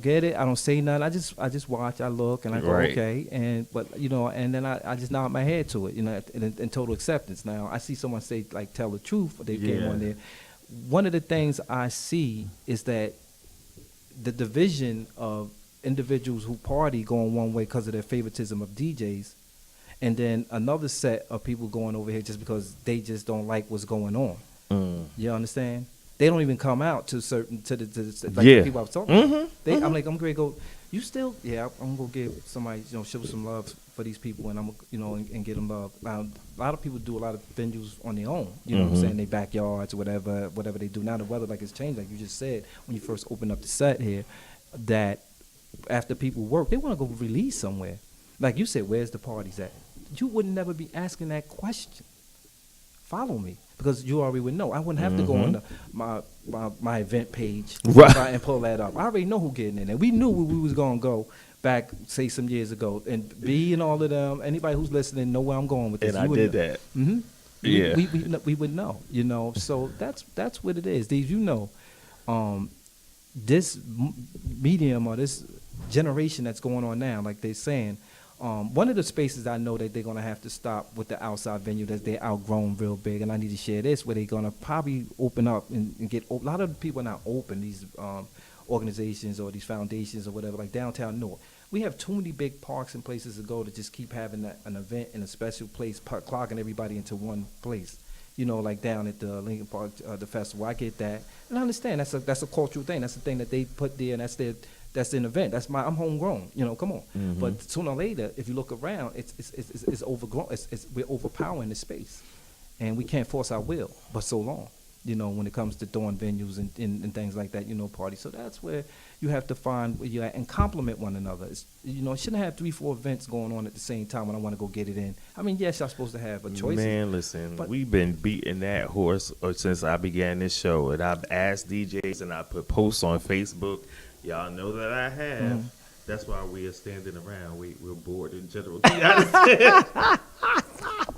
get it. I don't say nothing. I just watch. I look and I go okay. And then I just nod my head to it. In total acceptance. Now I see someone say like tell the truth. They came on there. One of the things I see is that the division of individuals who party going one way because of their favoritism of DJs, and then another set of people going over here just because they just don't like what's going on. You understand? they don't even come out to certain to the like Yeah. the people I was talking about. I'm like, I'm gonna go. You still, yeah, I'm gonna give somebody, show some love for these people, and I'm, and get them love. Now, a lot of people do a lot of venues on their own, you know what I'm saying, their backyards or whatever they do. Now the weather, like, it's changed, like you just said, when you first opened up the set here, that after people work, they want to go release somewhere. Like you said, where's the parties at? You would never be asking that question. Follow me, because you already would know. I wouldn't have to go on my event page and pull that up. I already know who getting in there. We knew where we was gonna go back, say, some years ago. And B and all of them, anybody who's listening know where I'm going with this. And I did that. Mm-hmm. Yeah. We would know, So that's what it is. These, this medium or this generation that's going on now, like they're saying. One of the spaces I know that they're going to have to stop with the outside venue, that they're outgrown real big, and I need to share this, where they're going to probably open up and get, a lot of the people are not open, these organizations or these foundations or whatever, like downtown North. We have too many big parks and places to go to just keep having an event in a special place, clogging everybody into one place. Like down at the Lincoln Park, the festival. I get that, and I understand that's a cultural thing. That's the thing that they put there, and that's an event. I'm homegrown. Come on. But sooner or later, if you look around, it's overgrown. We're overpowering the space, and we can't force our will, but so long. When it comes to throwing venues and things like that, parties. So that's where you have to find where you're at and complement one another. It shouldn't have 3-4 events going on at the same time when I want to go get it in. I mean, yes, I'm supposed to have a choice. Man, listen, we've been beating that horse since I began this show, and I've asked DJs and I put posts on Facebook. Y'all know that I have. That's why we are standing around. We're bored in general.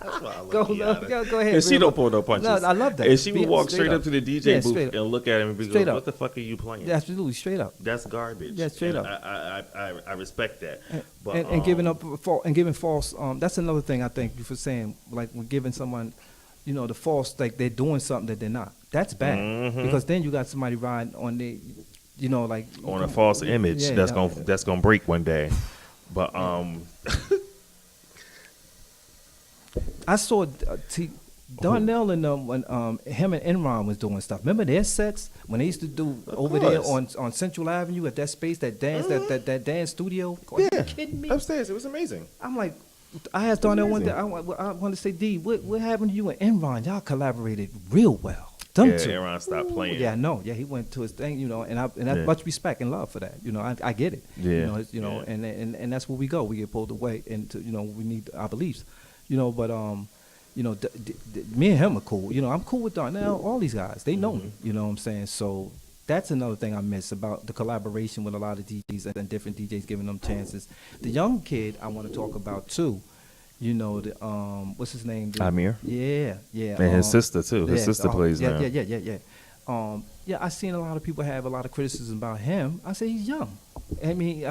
That's why I love go ahead. And she don't pull no punches. No, I love that. And she would walk straight up to the DJ booth and look at him and be like, what the fuck are you playing? Yeah, absolutely, straight up. That's garbage. Yeah, straight up. I respect that. But, and giving up and giving false, that's another thing I think you for saying, like, when giving someone, the false, like they're doing something that they're not. That's bad. Because then you got somebody riding on the, like on a false image that's gonna break one day. But I saw Darnell and them when him and Enron was doing stuff. Remember their sets when they used to do over there on Central Avenue at that space, that dance, that dance studio? Are you kidding me? Upstairs, it was amazing. I'm like, I asked Darnell one day, I want to say, D, what happened to you and Enron? Y'all collaborated real well. Enron stopped playing. Yeah, no, yeah, he went to his thing, and that's much respect and love for that. I get it. Yeah. And that's where we go. We get pulled away, and we need our beliefs. But me and him are cool. I'm cool with Darnell. All these guys, they know me. You know what I'm saying? So that's another thing I miss about the collaboration with a lot of DJs and different DJs, giving them chances. The young kid I want to talk about too. What's his name? Amir. Yeah. And his sister too. His sister plays now. Yeah. I seen a lot of people have a lot of criticism about him. I say he's young. I mean,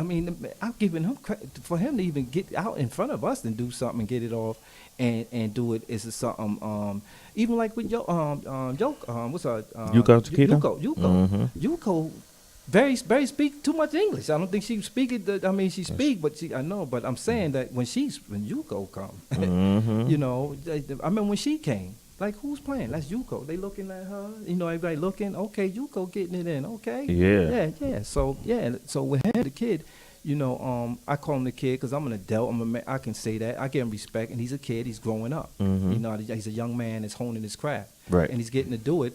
I'm giving him credit for him to even get out in front of us and do something and get it off and do it is something. Even like with what's her Yuko Chiquita? Yuko. Very speak too much English. I don't think she speak it. She speak, but I know. But I'm saying that when Yuko come, I remember when she came. Like, who's playing? That's Yuko. They looking at her. Everybody looking. Okay, Yuko getting it in. Okay. Yeah. So with him, the kid, I call him the kid because I'm an adult. I can say that. I give him respect, and he's a kid. He's growing up. He's a young man that's honing his craft. Right. And he's getting to do it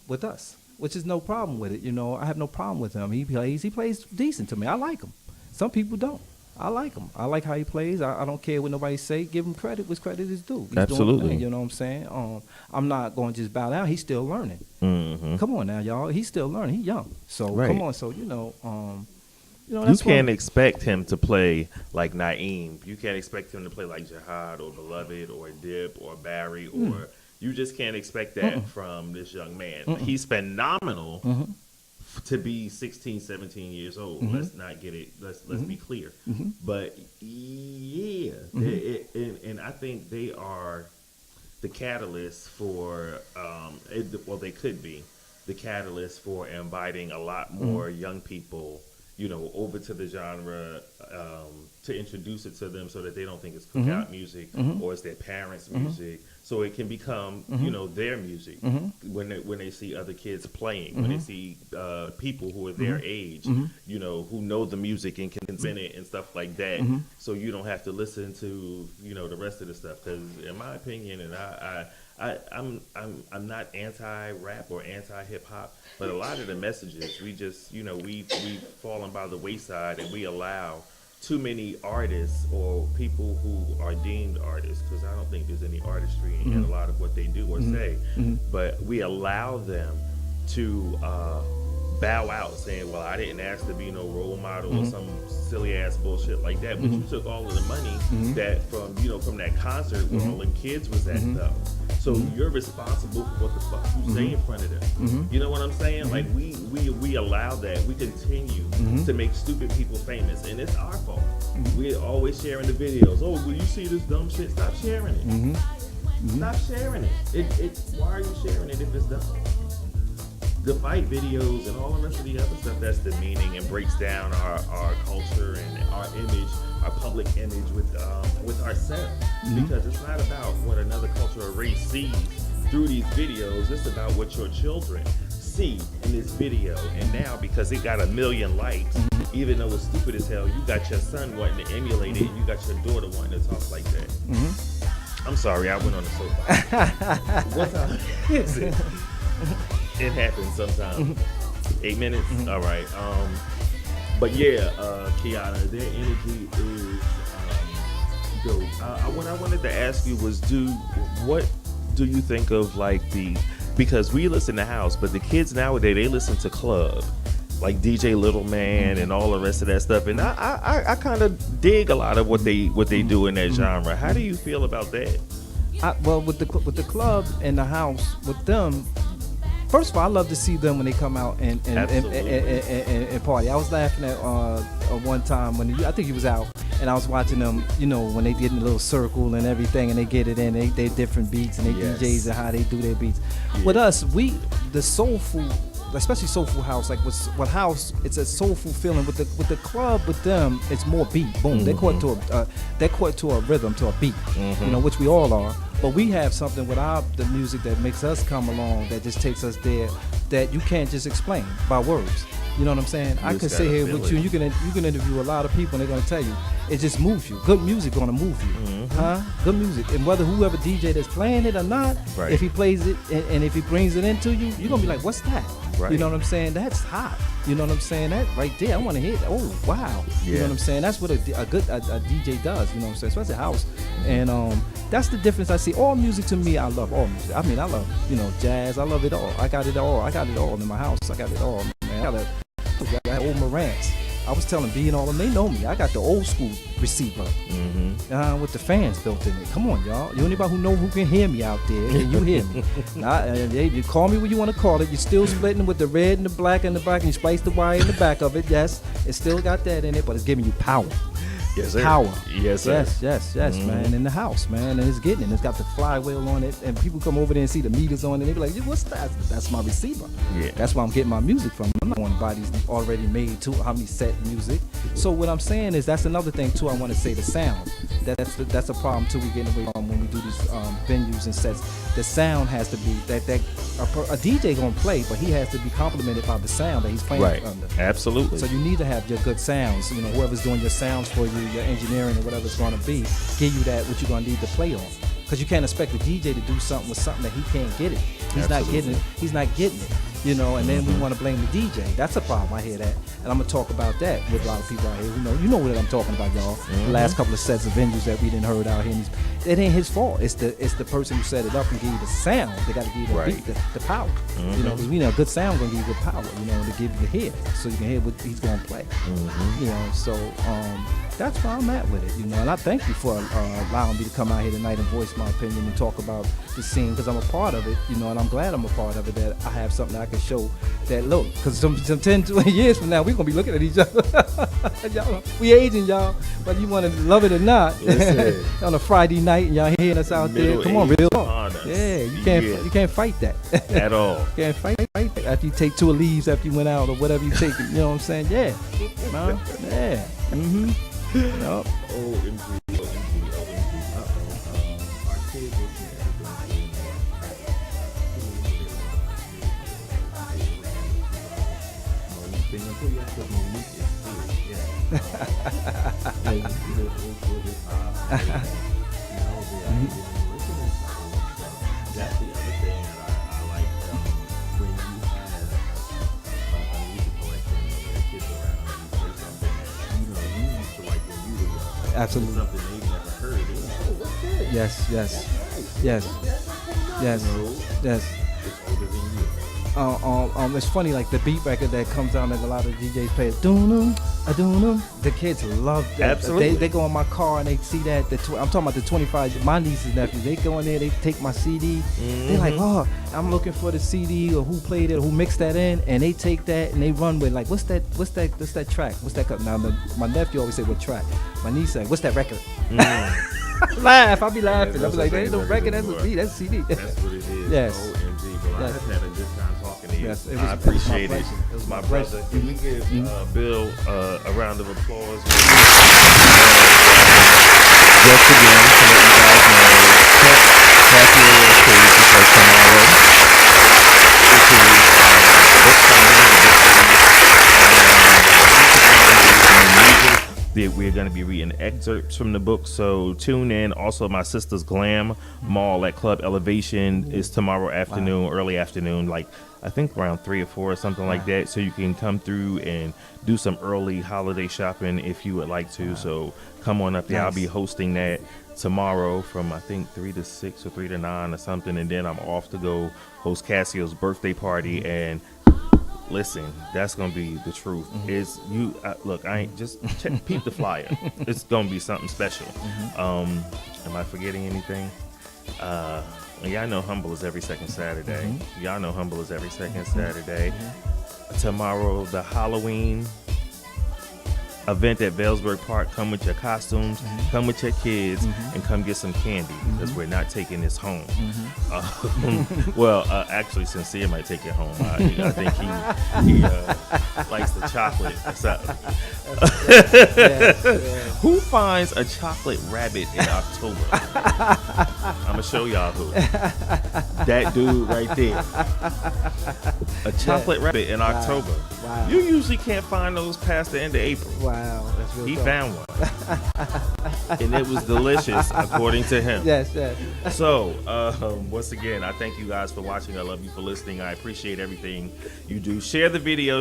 with us, which is no problem with it. I have no problem with him. He plays decent to me. I like him. Some people don't. I like him. I like how he plays. I don't care what nobody say. Give him credit where credit is due. He's Absolutely. Doing, you know what I'm saying? I'm not going to just bow down. He's still learning. Come on now, y'all. He's still learning. He's young. So come on. So you can't expect him to play like Naeem. You can't expect him to play like Jihad or Beloved or Dip or Barry or. You just can't expect that from this young man. He's phenomenal to be 16, 17 years old. Let's not get it. Let's be clear. But yeah, and I think they are the catalyst for. They could be the catalyst for inviting a lot more young people over to the genre to introduce it to them so that they don't think it's cookout music or it's their parents' music. So it can become, their music when they see other kids playing, when they see people who are their age, who know the music and can spin it and stuff like that. So you don't have to listen to, the rest of the stuff. Because in my opinion, and I'm not anti-rap or anti-hip-hop, but a lot of the messages, we just, we've fallen by the wayside, and we allow too many artists or people who are deemed artists, because I don't think there's any artistry in a lot of what they do or say, but we allow them to bow out saying, well, I didn't ask to be no role model or some silly ass bullshit like that, but you took all of the money that from that concert where all them kids was at though. So you're responsible for what the fuck you say in front of them. You know what I'm saying? Like we allow that. We continue to make stupid people famous, and it's our fault. We're always sharing the videos. Oh, will you see this dumb shit? Stop sharing it. Stop sharing it. Why are you sharing it if it's dumb? The fight videos and all the rest of the other stuff that's demeaning and breaks down our culture and our image, our public image with ourselves. Because it's not about what another culture or race sees through these videos. It's about what your children see in this video. And now, because it got 1 million likes, even though it's stupid as hell, you got your son wanting to emulate it, and you got your daughter wanting to talk like that. I'm sorry, I went on the soapbox. What time is it? It happens sometimes. 8 minutes? All right. But yeah, Kiana, their energy is dope. What I wanted to ask you was, what do you think of because we listen to house, but the kids nowadays, they listen to club, like DJ Little Man and all the rest of that stuff. And I kind of dig a lot of what they do in that genre. How do you feel about that? Well, with the club and the house, with them, first of all, I love to see them when they come out and party. I was laughing at one time when I think he was out, and I was watching them, when they get in a little circle and everything, and they get it in, they different beats, and they DJs and how they do their beats. With us, the soulful, especially soulful house, like what house, it's a soulful feeling. With the club, with them, it's more beat. Boom, they're caught to a rhythm, to a beat, which we all are. But we have something with the music that makes us come along, that just takes us there, that you can't just explain by words. You know what I'm saying? I can sit here with you, and you can interview a lot of people, and they're gonna tell you it just moves you. Good music gonna move you, Good music, and whether whoever DJ that's playing it or not, if he plays it and if he brings it into you, you're gonna be like, what's that? Right. You know what I'm saying? That's hot. You know what I'm saying? That right there, I want to hear that. Oh wow. Yeah. You know what I'm saying? That's what a DJ does. You know what I'm saying? Especially house, and that's the difference I see. All music to me, I love all music. I mean, I love jazz. I love it all. I got it all. I got it all in my house. I got it all, man. I got old Marantz. I was telling B and all of them, they know me. I got the old school receiver with the fans built in it. Come on, y'all. You anybody who can hear me out there, and you hear me. You call me what you want to call it. You're still splitting with the red and the black in the back, and you splice the wire in the back of it. Yes, it's still got that in it, but it's giving you power. Yes, sir. Power. Yes, sir. Yes, man. In the house, man, and it's getting it. It's got the flywheel on it, and people come over there and see the meters on it. They be like, "What's that?" That's my receiver. Yeah. That's where I'm getting my music from. I'm not going to buy these already made how many set music. So what I'm saying is, that's another thing too. I want to say the sound. That's a problem too. We getting away from when we do these venues and sets. The sound has to be that a DJ gonna play, but he has to be complimented by the sound that he's playing under. Absolutely. So you need to have your good sounds. Whoever's doing your sounds for you, your engineering or whatever it's going to be, give you that what you're going to need to play on. Because you can't expect the DJ to do something with something that he can't get it. He's not getting it. He's not getting it. And then we want to blame the DJ. That's a problem. I hear that, and I'm gonna talk about that with a lot of people out here. You know what I'm talking about, y'all. The last couple of sets of venues that we didn't heard out here. It ain't his fault. It's the person who set it up and gave you the sound. They got to give you the beat, the power. Because we know a good sound gonna give you the power. To give you the hear, so you can hear what he's gonna play. So that's where I'm at with it, you know. And I thank you for allowing me to come out here tonight and voice my opinion and talk about the scene, because I'm a part of it, you know, and I'm glad I'm a part of it, that I have something I can show that, look, because some 10, 20 years from now, we're going to be looking at each other. Y'all, we aging, y'all, whether you want to love it or not. On a Friday night and y'all hearing us out there. Come on, real talk. Yeah, you can't fight that. At all. You can't fight that. After you take 2 leaves after you went out or whatever you take, you know what I'm saying? Yeah. Yeah. Mm-hmm. Yup. OMG. Our kids That's the other thing that I like when you have a music collection and there are kids around and you play something that you used to like when you were young. Absolutely. Something they've never heard. They're like, oh, what's that? Yes. It's older than you. It's funny, like the beat record that comes out and a lot of DJs play it. Doom, the kids love that. Absolutely. They go in my car and they see that. I'm talking about the 25. My nieces and nephews. They go in there. They take my CD. They're like, oh, I'm looking for the CD or who played it, or who mixed that in, and they take that and they run with like, what's that track? What's that? Now my nephew always say, what track? My niece say, what's that record? Laugh. I'll be laughing. I'll be like, there ain't no record. That's a beat. That's a CD. That's what it is. Yes. OMG, bro. Yes. I just had a good time talking to you. Yes, I appreciate it. It was my brother. Can we give Bill a round of applause? Just again, to let you guys know, check your little page because tomorrow, which is book signing, we're going to be reading excerpts from the book, so tune in. Also, my sister's Glam Mall at Club Elevation is tomorrow afternoon, early afternoon, like I think around 3 or 4 or something like that. So you can come through and do some early holiday shopping if you would like to. So come on up there. I'll be hosting that tomorrow from I think 3 to 6 or 3 to 9 or something, and then I'm off to go host Cassio's birthday party. And listen, that's gonna be the truth. Is you look? I ain't just peep the flyer. It's gonna be something special. Am I forgetting anything? Y'all know Humble is every second Saturday. Y'all know Humble is every second Saturday. Tomorrow, the Halloween event at Vailsburg Park. Come with your costumes, come with your kids, and come get some candy because we're not taking this home. Well, actually, Sincere might take it home. I think he likes the chocolate or something. Who finds a chocolate rabbit in October? I'm gonna show y'all who. That dude right there. A chocolate rabbit in October. Wow. You usually can't find those past the end of April. Wow, that's real. He found one. And it was delicious, according to him. Yes. So, once again, I thank you guys for watching. I love you for listening. I appreciate everything you do. Share the video.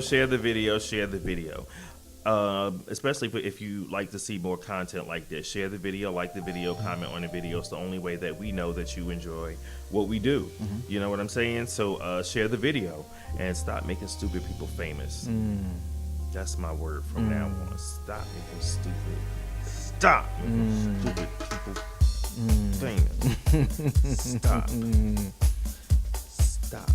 Especially if you like to see more content like this. Share the video, like the video, comment on the video. It's the only way that we know that you enjoy what we do. You know what I'm saying? So share the video and stop making stupid people famous. That's my word from now on. Stop making stupid. Stop making stupid people famous. Stop.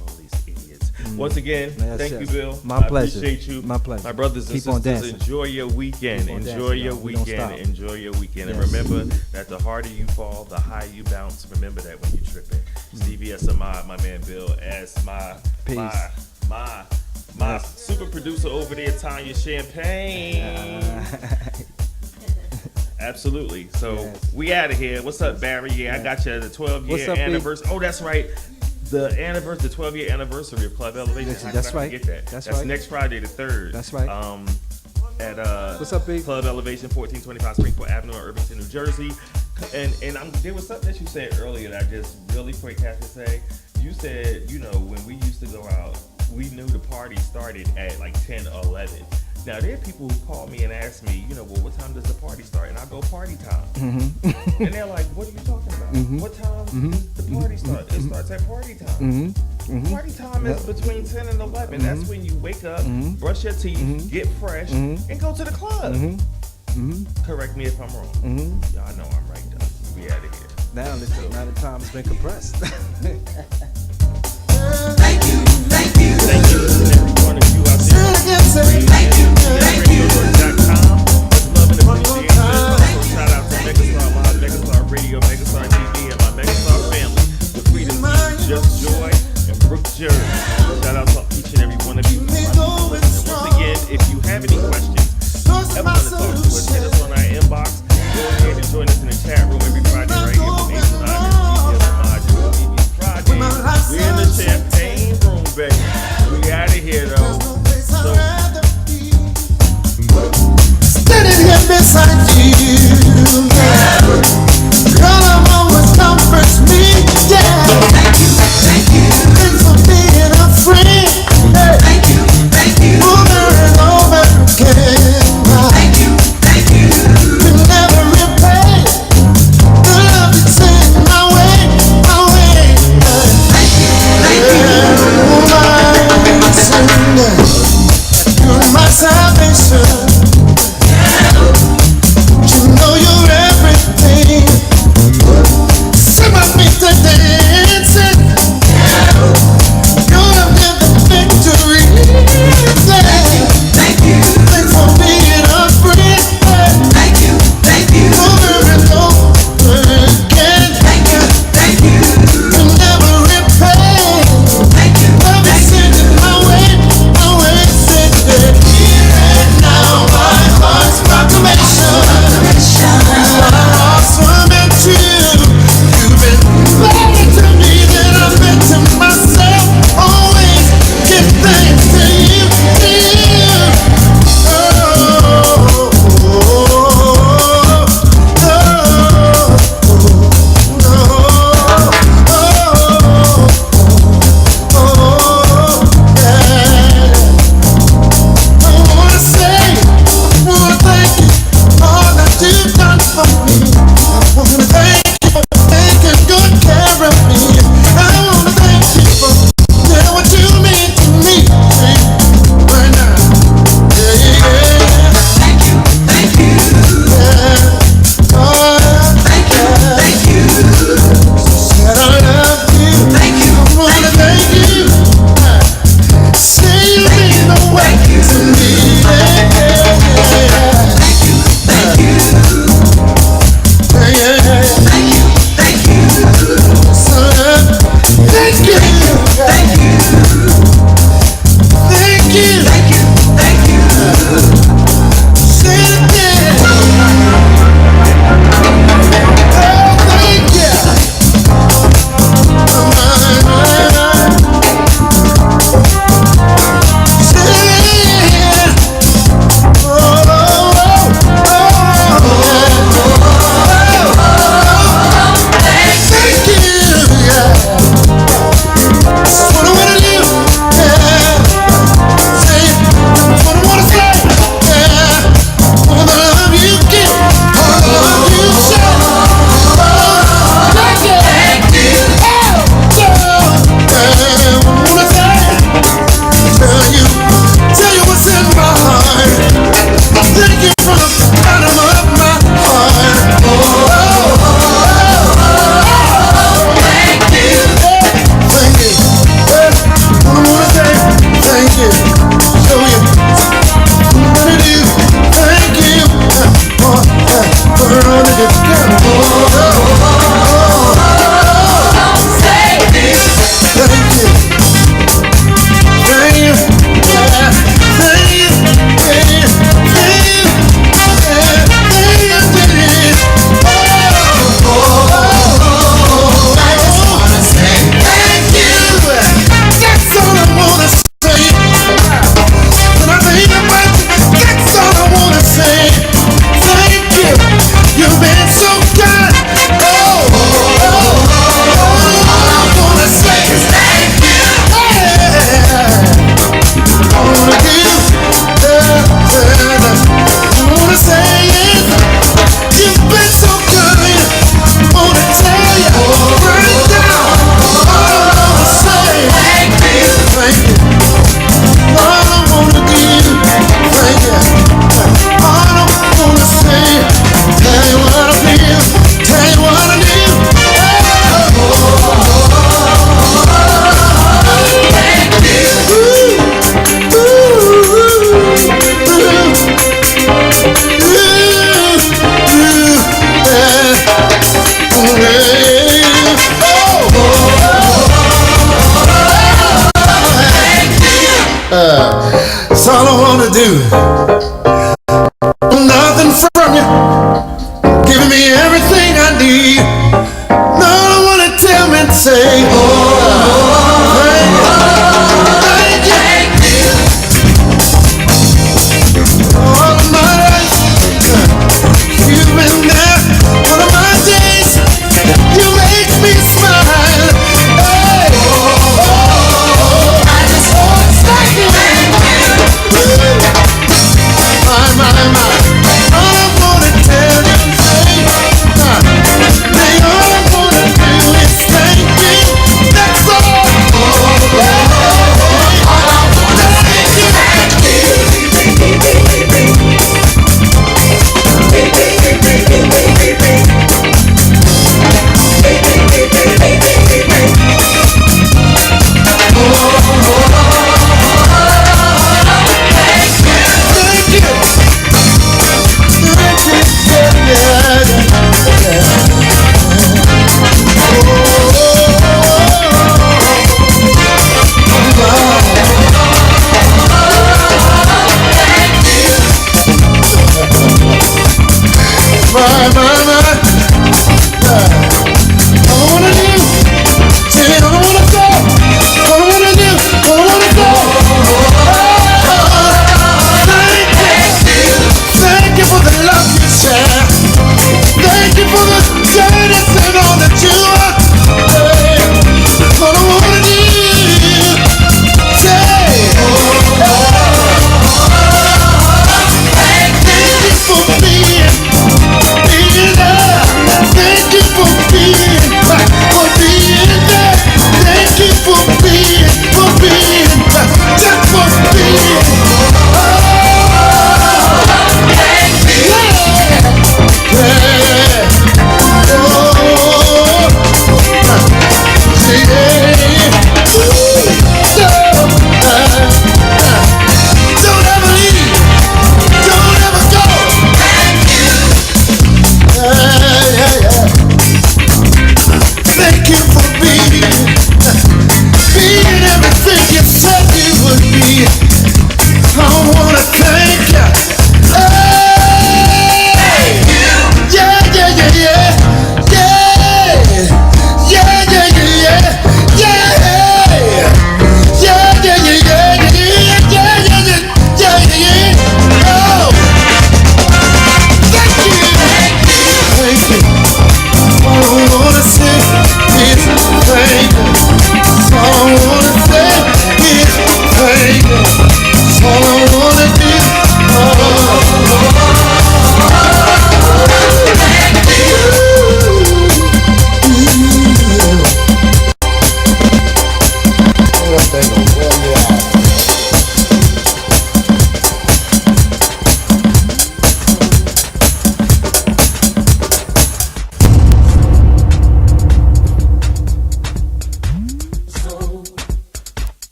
All these idiots. Once again, thank you, Bill. My pleasure. I appreciate you. My pleasure. My brothers and Keep on sisters, dancing. enjoy your weekend. Enjoy your weekend. Enjoy your weekend. And remember that the harder you fall, the higher you bounce. Remember that when you're tripping. Stevie S. Ahmad, my man Bill, as my super producer over there, Tanya Champagne. Absolutely. So we out of here. What's up, Barry? Yeah, I got you the 12-year anniversary. Oh, that's right. The 12-year anniversary of Club Elevation. That's right. That's right. Next Friday, the 3rd. That's right. At what's up, big? Club Elevation, 1425 Springport Avenue in Irvington, New Jersey. And there was something that you said earlier that I just really quick have to say. You said, when we used to go out, we knew the party started at like 10 or 11. Now there are people who call me and ask me, you know, well, what time does the party start? And I go, party time. And they're like, what are you talking about? What time does the party start? It starts at party time. Party time is between 10 and 11. That's when you wake up, brush your teeth, get fresh, and go to the club. Correct me if I'm wrong. Y'all know I'm right though. We out of here. Now the time has been compressed. Thank you. Thank you to every one of you out there. RadioNetwork.com. Much love and appreciation. Also, shout out to Megastar Live, Megastar Radio, Megastar TV, and my Megastar family. The Freedom Team, Just Joy, and Brooke Jerry. Shout out to each and every one of you. And once again, if you have any questions, ever want to talk to us, hit us on our inbox. Go ahead and join us in the chat room every Friday right here with Nation Friday. We're in the champagne room, baby. We out of here though. So standing here beside you, girl, I'm always comforts me, yeah. Thank you. Thanks for being a friend. Hey. Thank you. Over and over again. Thank you. You'll never repay the love you sent my way. You're my salvation. You know you're everything. Set my feet to dancing. You're the victory. Thank you. Thanks for being a friend. Thank you. Over and over again. Thank you. You'll never repay. Love is sending my way, sending here and now. do. Nothing